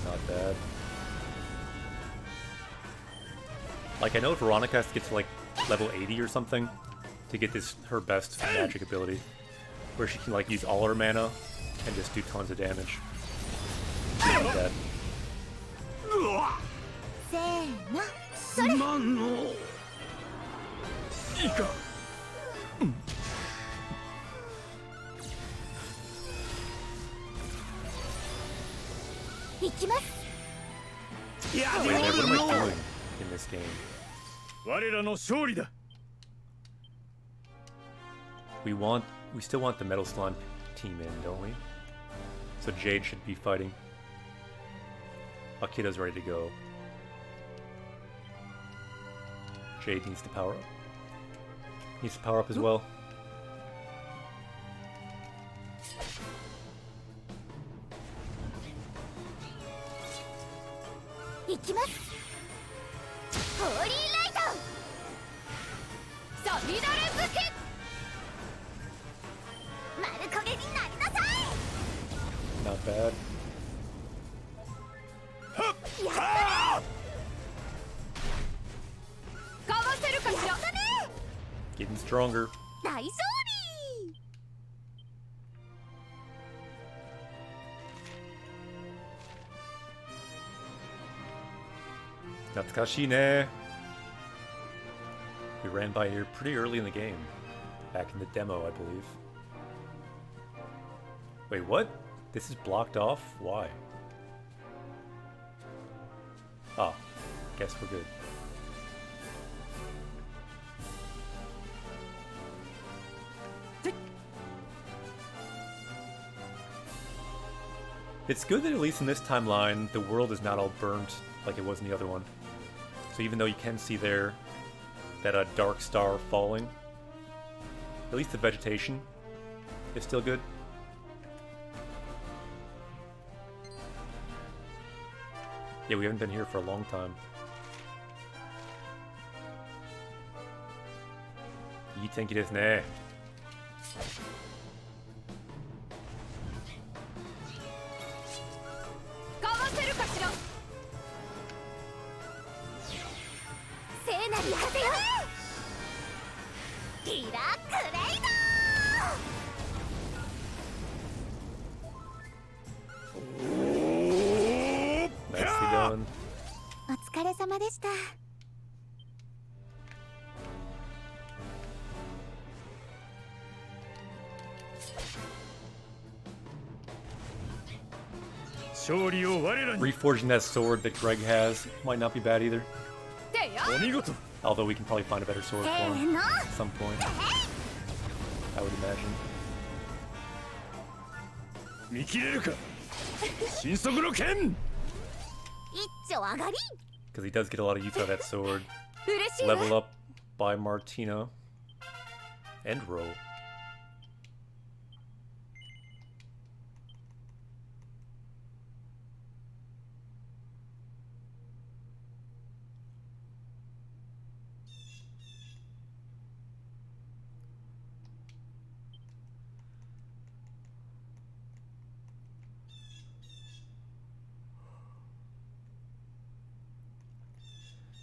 Not bad. Like, I know Veronica has to get to, like, level 80 or something to get this her best magic ability, where she can like use all her mana and just do tons of damage. Like that. せーのそれまんのいいか行きます や Wait め a minute, る what am I の doing in this game? 我らの勝利だ。 We still want the Metal Slime team in, don't we? So Jade should be fighting. Akida's ready to go. Jade needs to power up. Needs to power up as well. Not bad. Getting stronger. 大勝利 Natsukashi ne. We ran by here pretty early in the game. Back in the demo, I believe. Wait, what? This is blocked off? Why? Oh, guess we're good. It's good that at least in this timeline, the world is not all burnt like it was in the other one. So even though you can see there that a dark star falling, at least the vegetation is still good. Yeah, we haven't been here for a long time. いい天気ですね。かわせるかしら。聖なる風よ。キラクレイド。 Nicely done. お疲れ様でした。勝利を我らに。 Reforging that sword that Greg has might not be bad either. てよ。お見事。 Although we can probably find a better sword せ for ー him の。 at some point. I would imagine. 見切れるか。神速の剣。一丁上がり。 Because he does get a lot of use out of that sword. 嬉しいわ。 Level up by Martina. And Ro.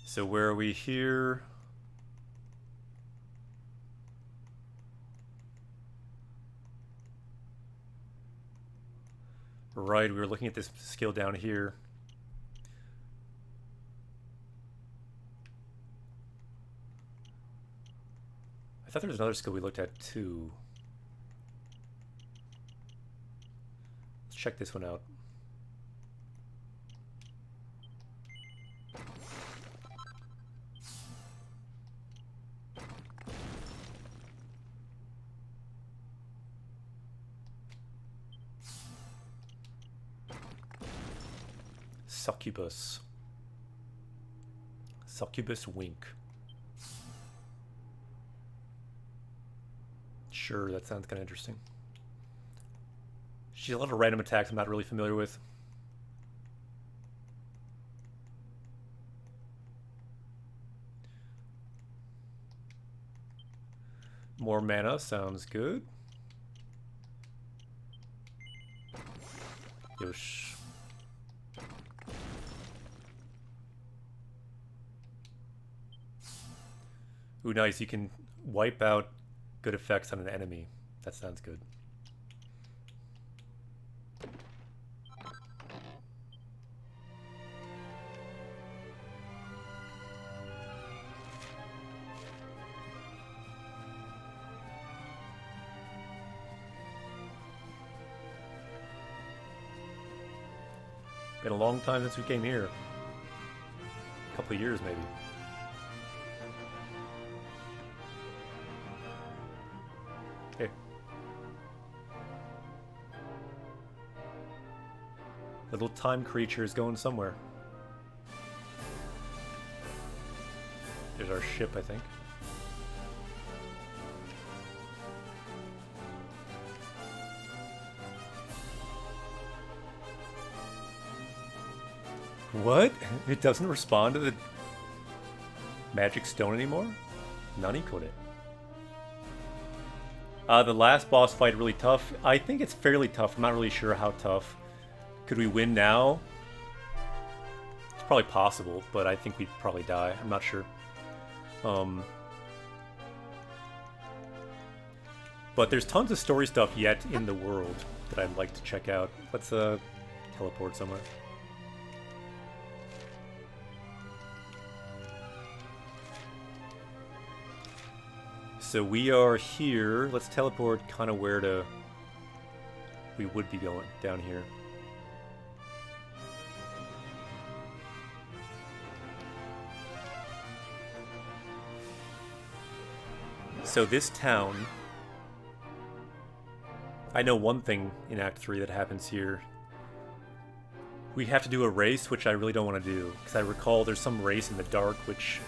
So where are we here? Right, we were looking at this skill down here. I thought there was another skill we looked at too. Let's check this one out. Succubus. Succubus Wink. Sure, that sounds kind of interesting. She's a lot of random attacks I'm not really familiar with. More mana sounds good. Yosh. Ooh, nice. You can wipe out good effects on an enemy. That sounds good. Been a long time since we came here. A couple of years, maybe. Hey. Little time creature is going somewhere. There's our ship, I think. What? It doesn't respond to the magic stone anymore? Nani could it? The last boss fight really tough. I think it's fairly tough. I'm not really sure how tough. Could we win now? It's probably possible, but I think we'd probably die. I'm not sure. But there's tons of story stuff yet in the world that I'd like to check out. Let's teleport somewhere. So we are here. Let's teleport kind of where we would be going, down here. So this town, I know one thing in Act 3 that happens here. We have to do a race, which I really don't want to do, because I recall there's some race in the dark which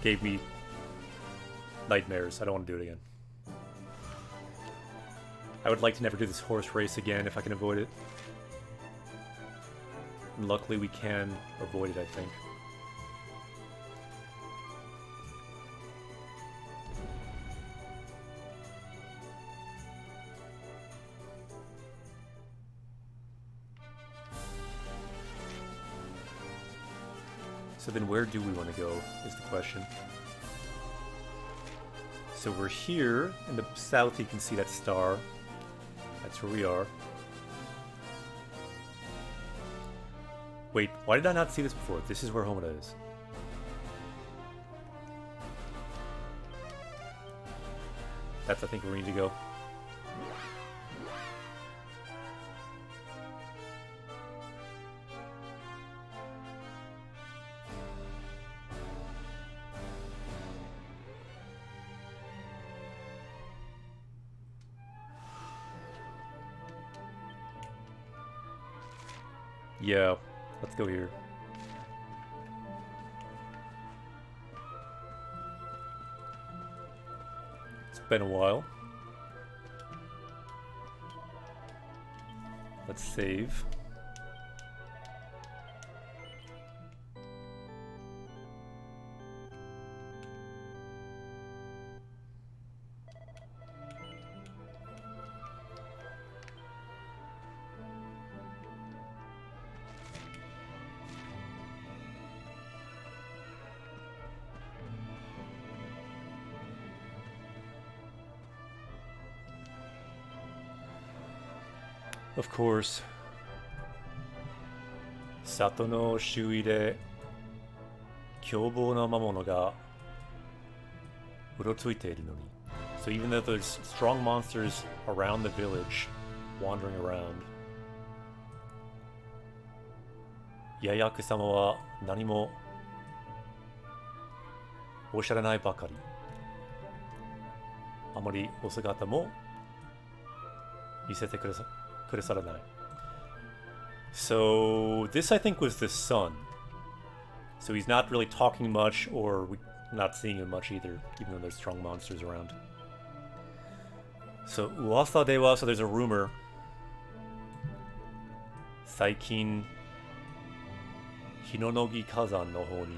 gave me nightmares. I don't want to do it again. I would like to never do this horse race again if I can avoid it. And luckily we can avoid it, I think. So then where do we want to go, is the question. So we're here. In the south, you can see that star. That's where we are. Wait, why did I not see this before? This is where Homura is. That's, I think, where we need to go. Yeah, let's go here. It's been a while. Let's save. Of course, Sato no shui de kyōbou na mamono ga urotsuite-iru no ni. So even though there's strong monsters around the village, wandering around, Yayaku-sama wa nani mo osharanai bakari. Amari osagata mo misete kudasaranai. So this, I think, was the sun. So he's not really talking much, or we're not seeing him much either, even though there's strong monsters around. So uwasa dewa, so there's a rumor. Saikin Hinonogi Kazan no hou ni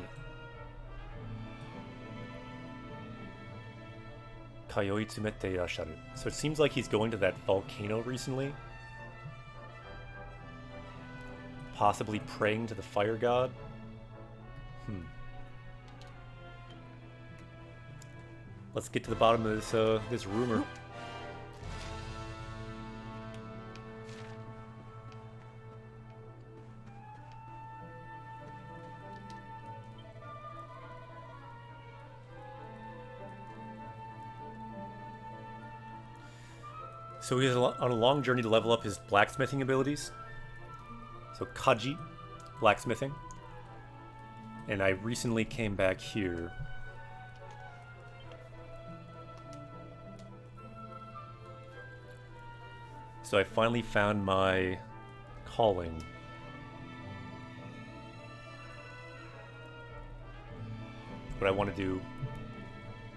kayoi tsumete irasharu. So it seems like he's going to that volcano recently. Possibly praying to the fire god? Let's get to the bottom of this rumor. So he is on a long journey to level up his blacksmithing abilities. So Kaji, blacksmithing. And I recently came back here. So I finally found my calling. What I want to do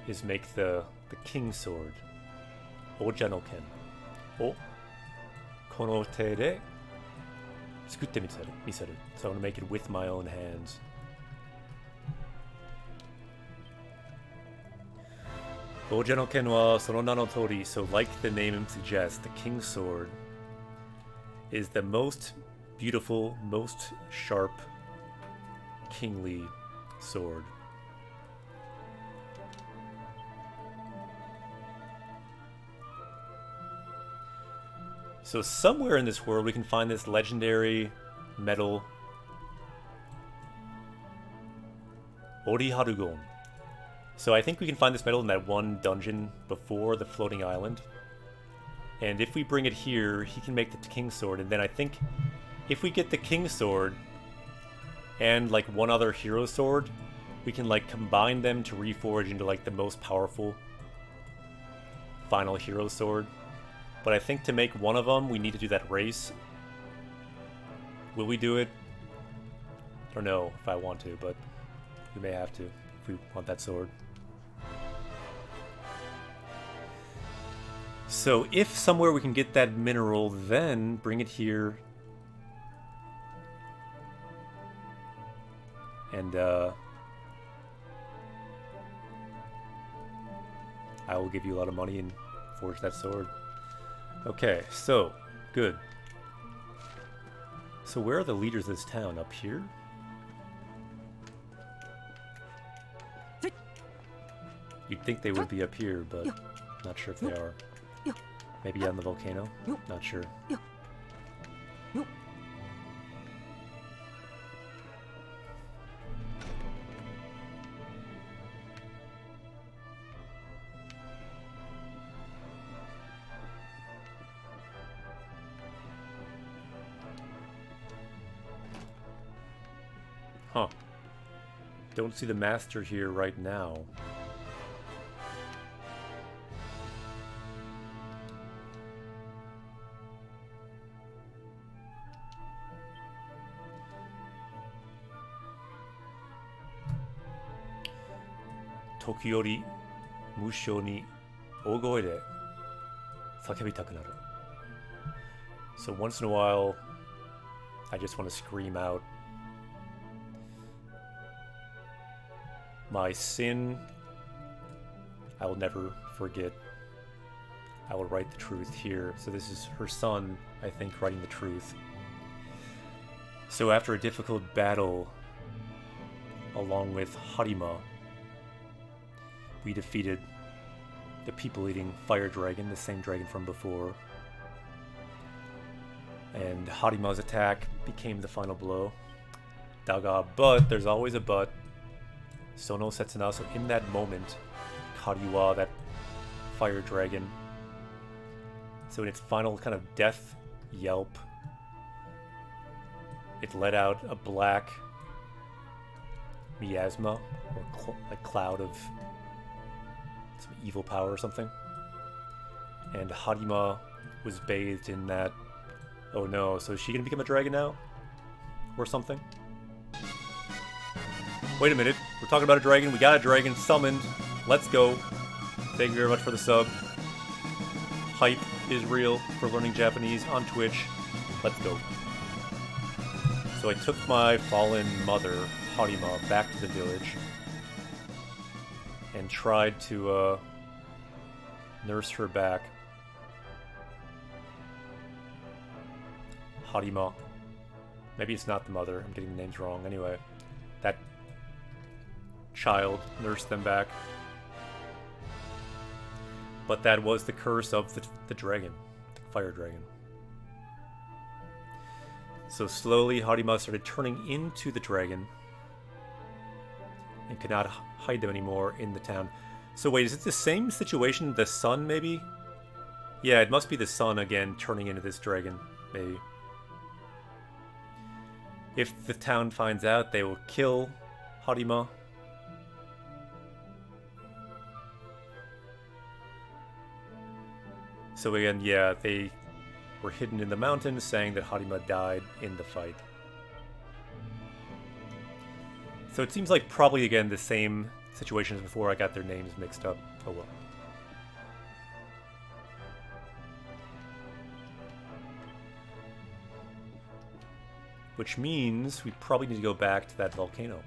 is make the King Sword. Oja no Ken. O kono te de tsukutte miseru. So I want to make it with my own hands. Oja no Ken wa sono na no tori, so like the name suggests, the King's Sword is the most beautiful, most sharp, kingly sword. So somewhere in this world we can find this legendary metal Ori Harugon. So I think we can find this metal in that one dungeon before the floating island. And if we bring it here, he can make the King's Sword. And then I think if we get the King's Sword and like one other hero sword, we can like combine them to reforge into like the most powerful final hero sword. But I think to make one of them, we need to do that race. Will we do it? I don't know if I want to, but we may have to if we want that sword. So if somewhere we can get that mineral, then bring it here. And I will give you a lot of money and forge that sword. Okay, so good. So where are the leaders of this town? Up here? You'd think they would be up here, but not sure if they are. Maybe on the volcano? Not sure. Huh. Don't see the master here right now. Tokiyori mushou ni ogoe de sakebitaku naru. So once in a while, I just want to scream out. My sin, I will never forget. I will write the truth here. So this is her son, I think, writing the truth. So after a difficult battle, along with Harima, we defeated the people-eating fire dragon, the same dragon from before. And Harima's attack became the final blow. Daga, but there's always a but. Sono Setsuna, so in that moment, Kariwa, that fire dragon, so in its final kind of death yelp, it let out a black miasma, or a cloud of some evil power or something. And Harima was bathed in that. Oh no, so is she gonna become a dragon now? Or something? Wait a minute, we're talking about a dragon, we got a dragon summoned. Let's go. Thank you very much for the sub. Hype is real for learning Japanese on Twitch. Let's go. So I took my fallen mother, Harima, back to the village and tried to nurse her back. Harima. Maybe it's not the mother, I'm getting the names wrong. Anyway, that child nursed them back. But that was the curse of the dragon, the fire dragon. So slowly Harima started turning into the dragon and could not hide them anymore in the town. So wait, is it the same situation? The sun, maybe? Yeah, it must be the sun again turning into this dragon, maybe. If the town finds out, they will kill Harima. So again, yeah, they were hidden in the mountains, saying that Harima died in the fight. So it seems like probably, again, the same situation as before. I got their names mixed up. Oh well. Which means we probably need to go back to that volcano.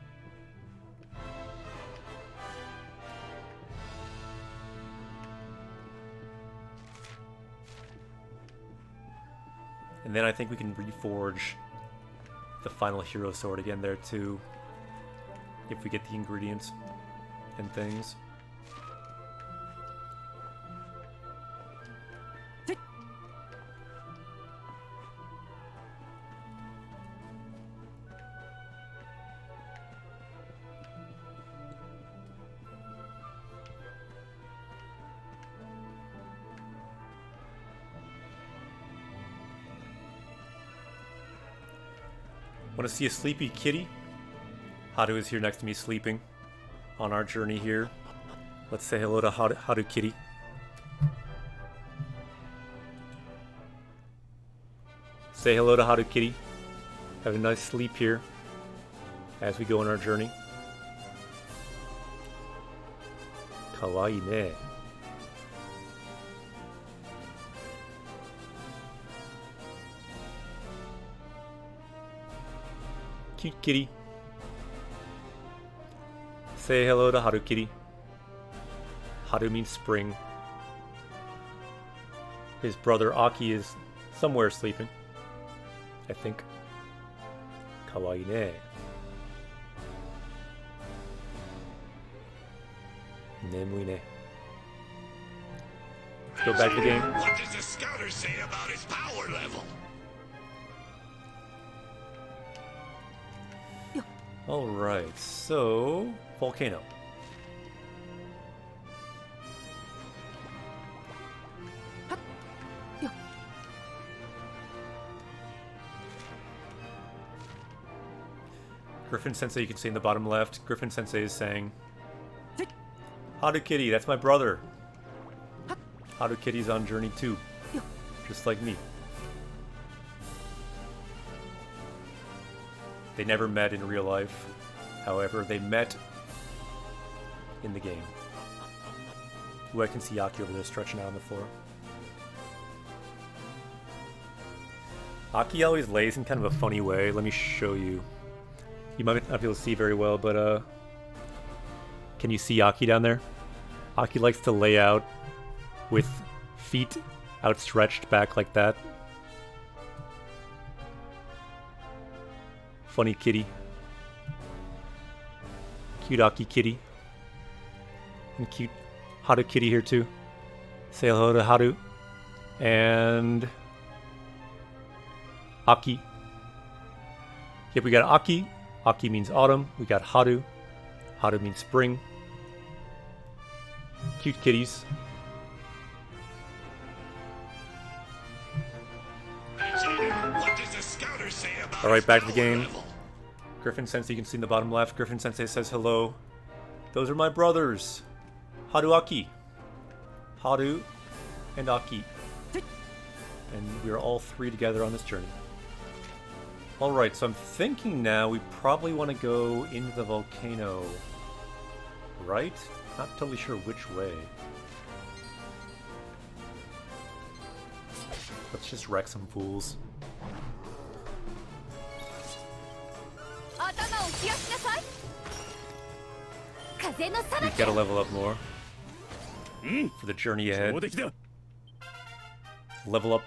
And then I think we can reforge the final hero sword again there too, if we get the ingredients and things. Want to see a sleepy kitty? Haru is here next to me sleeping on our journey here. Let's say hello to Haru Kitty. Say hello to Haru Kitty. Have a nice sleep here as we go on our journey. Kawaii ne. Cute kitty. Say hello to Harukiri. Haru means spring. His brother Aki is somewhere sleeping, I think. Kawaii ne. Nemui ne. Let's go back to the game. What does the scouter say about his power level? Alright, so... Volcano. Griffin Sensei, you can see in the bottom left, Griffin Sensei is saying, Harukiri, that's my brother. Harukiri's on Journey 2, just like me. They never met in real life. However, they met in the game. Ooh, I can see Aki over there stretching out on the floor. Aki always lays in kind of a funny way. Let me show you. You might not be able to see very well, but can you see Aki down there? Aki likes to lay out with feet outstretched back like that. Funny kitty. Cute Aki kitty. And cute Haru kitty here too. Say hello to Haru. And Aki. Yep, we got Aki. Aki means autumn. We got Haru. Haru means spring. Cute kitties. What does the scouter say about Alright, his back to the power game. level? Griffin Sensei, you can see in the bottom left. Griffin Sensei says hello. Those are my brothers. Haru Aki. Haru and Aki. And we are all three together on this journey. Alright, so I'm thinking now we probably want to go into the volcano. Right? Not totally sure which way. Let's just wreck some fools. 頭を冷やしなさい。風のさ We らき gotta level up more うん、 for the journey ahead. 上出来だ。 Level up.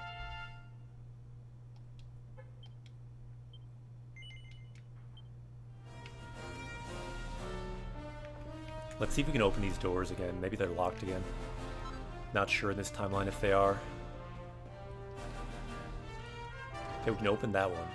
Let's see if we can open these doors again. Maybe they're locked again. Not sure in this timeline if they are. Okay, we can open that one.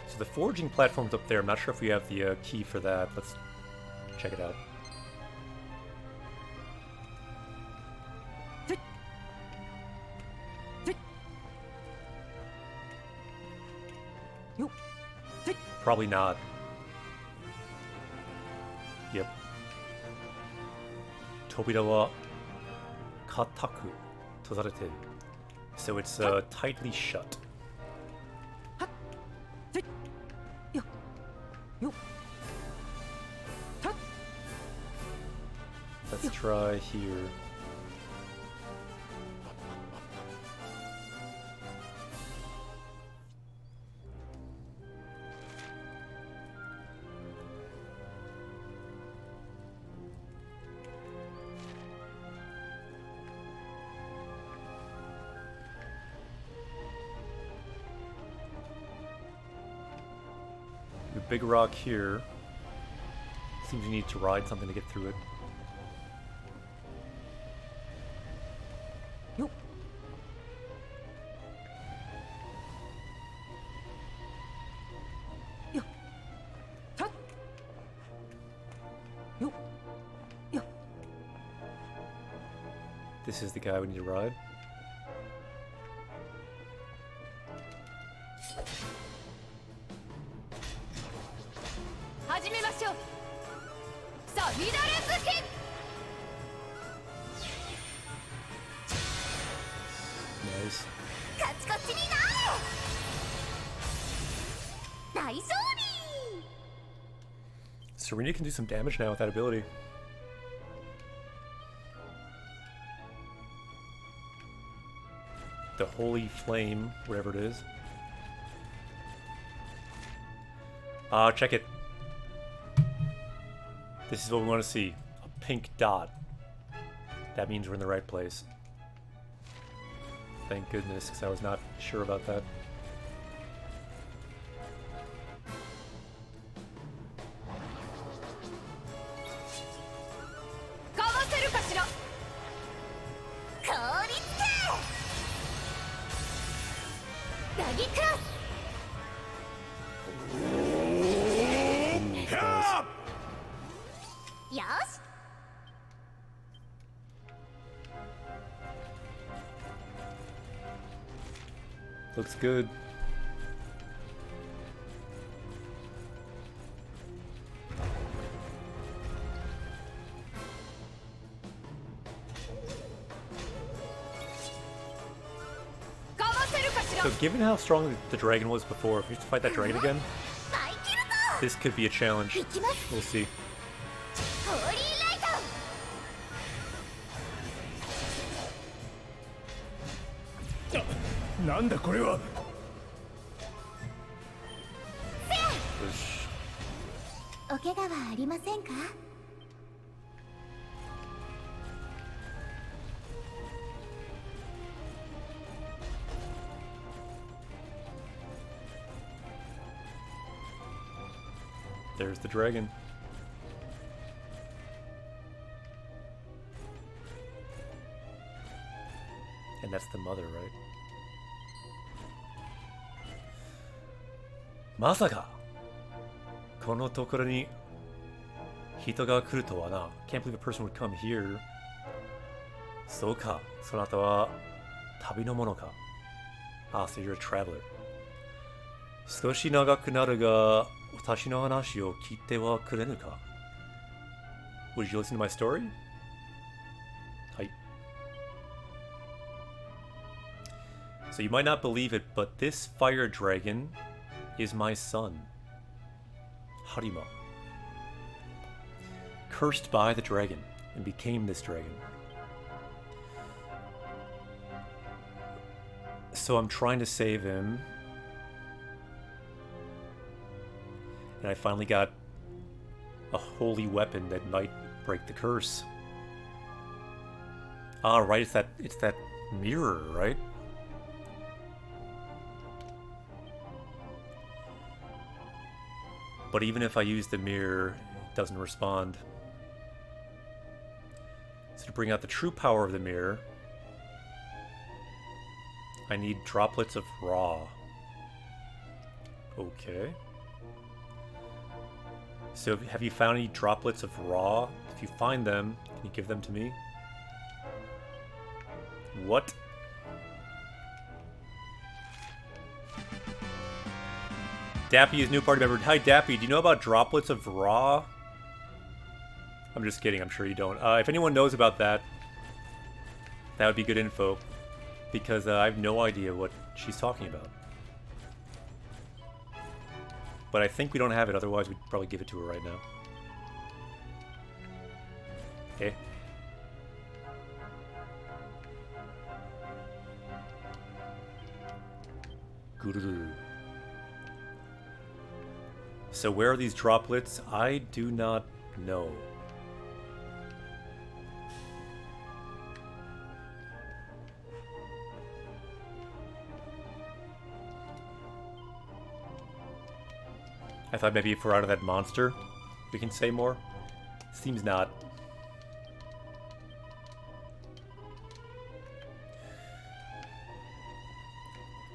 So the foraging platform's up there. I'm not sure if we have the key for that. Let's check it out. Probably not. Yep. Tobira wa kataku tozareteru. So it's tightly shut. Let's try here. The big rock here. Seems you need to ride something to get through it. This is the guy we need to ride. Nice. カチコチになれ。大勝利。 Serena can do some damage now with that ability. the holy flame, whatever it is. Check it. This is what we want to see. A pink dot. That means we're in the right place. Thank goodness, because I was not sure about that. Looks good. So given how strong the dragon was before, if we have to fight that dragon again, this could be a challenge. We'll see. なんだこれは。よし。お怪我はありませんか？ There's the dragon. And that's the mother, right? まさかこのところに人が来るとはな。 Can't believe a person would come here. そうか、そなたは旅の者か。Ah, so you're a traveler. 少し長くなるが、私の話を聞いてはくれぬか? Would you listen to my story? はい。So you might not believe it, but this fire dragon is my son, Harima. Cursed by the dragon and became this dragon. So I'm trying to save him. And I finally got a holy weapon that might break the curse. Ah, right, it's that mirror, right? But even if I use the mirror, it doesn't respond. So to bring out the true power of the mirror, I need droplets of Ra. Okay. So have you found any droplets of Ra? If you find them, can you give them to me? What? Dappy is new party member. Hi Dappy, do you know about droplets of Ra? I'm just kidding, I'm sure you don't. If anyone knows about that, that would be good info. Because I have no idea what she's talking about. But I think we don't have it, otherwise we'd probably give it to her right now. Okay. Guru. So where are these droplets? I do not know. I thought maybe if we're out of that monster, we can say more. Seems not.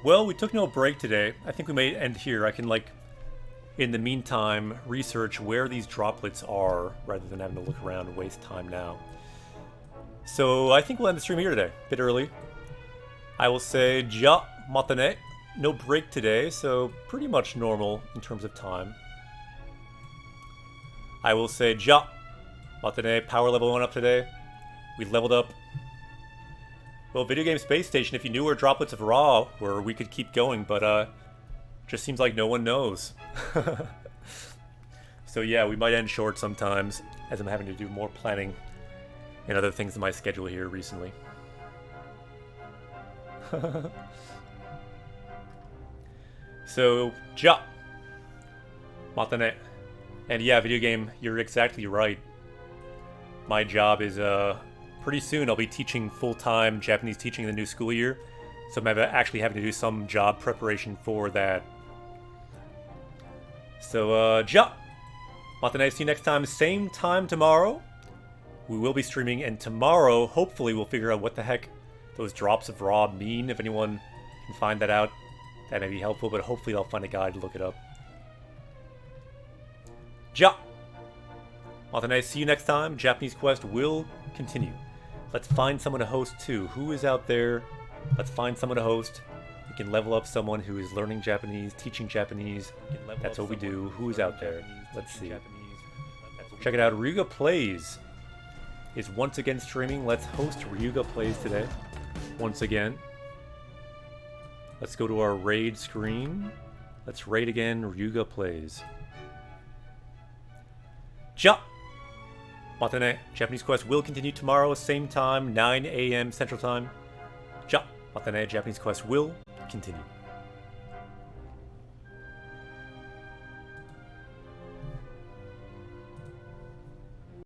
Well, we took no break today. I think we may end here. I can, like, in the meantime, research where these droplets are, rather than having to look around and waste time now. So, I think we'll end the stream here today. A bit early. I will say, ja matane. No break today, so pretty much normal in terms of time. I will say, ja matane. Power level went up today. We leveled up. Well, Video Game Space Station, if you knew where droplets of Ra were, we could keep going, but just seems like no one knows. So yeah, we might end short sometimes, as I'm having to do more planning and other things in my schedule here recently. So, ja. Matane. And yeah, video game, you're exactly right. My job is, pretty soon I'll be teaching full-time Japanese teaching in the new school year. So I'm actually having to do some job preparation for that. So, ja. Matane, see you next time. Same time tomorrow. We will be streaming, and tomorrow, hopefully, we'll figure out what the heck those drops of raw mean. If anyone can find that out, that may be helpful, but hopefully I'll find a guide to look it up. Ja! Matane, see you next time. Japanese Quest will continue. Let's find someone to host too. Who is out there? Let's find someone to host. We can level up someone who is learning Japanese, teaching Japanese. That's what we do. Who is out there? Let's see. Check it out. Ryuga Plays is once again streaming. Let's host Ryuga Plays today. Once again. Let's go to our raid screen. Let's raid again. Ryuga Plays. Ja! Matane, Japanese Quest will continue tomorrow, same time, 9 a.m. Central Time. Ja! Matane, Japanese Quest will continue.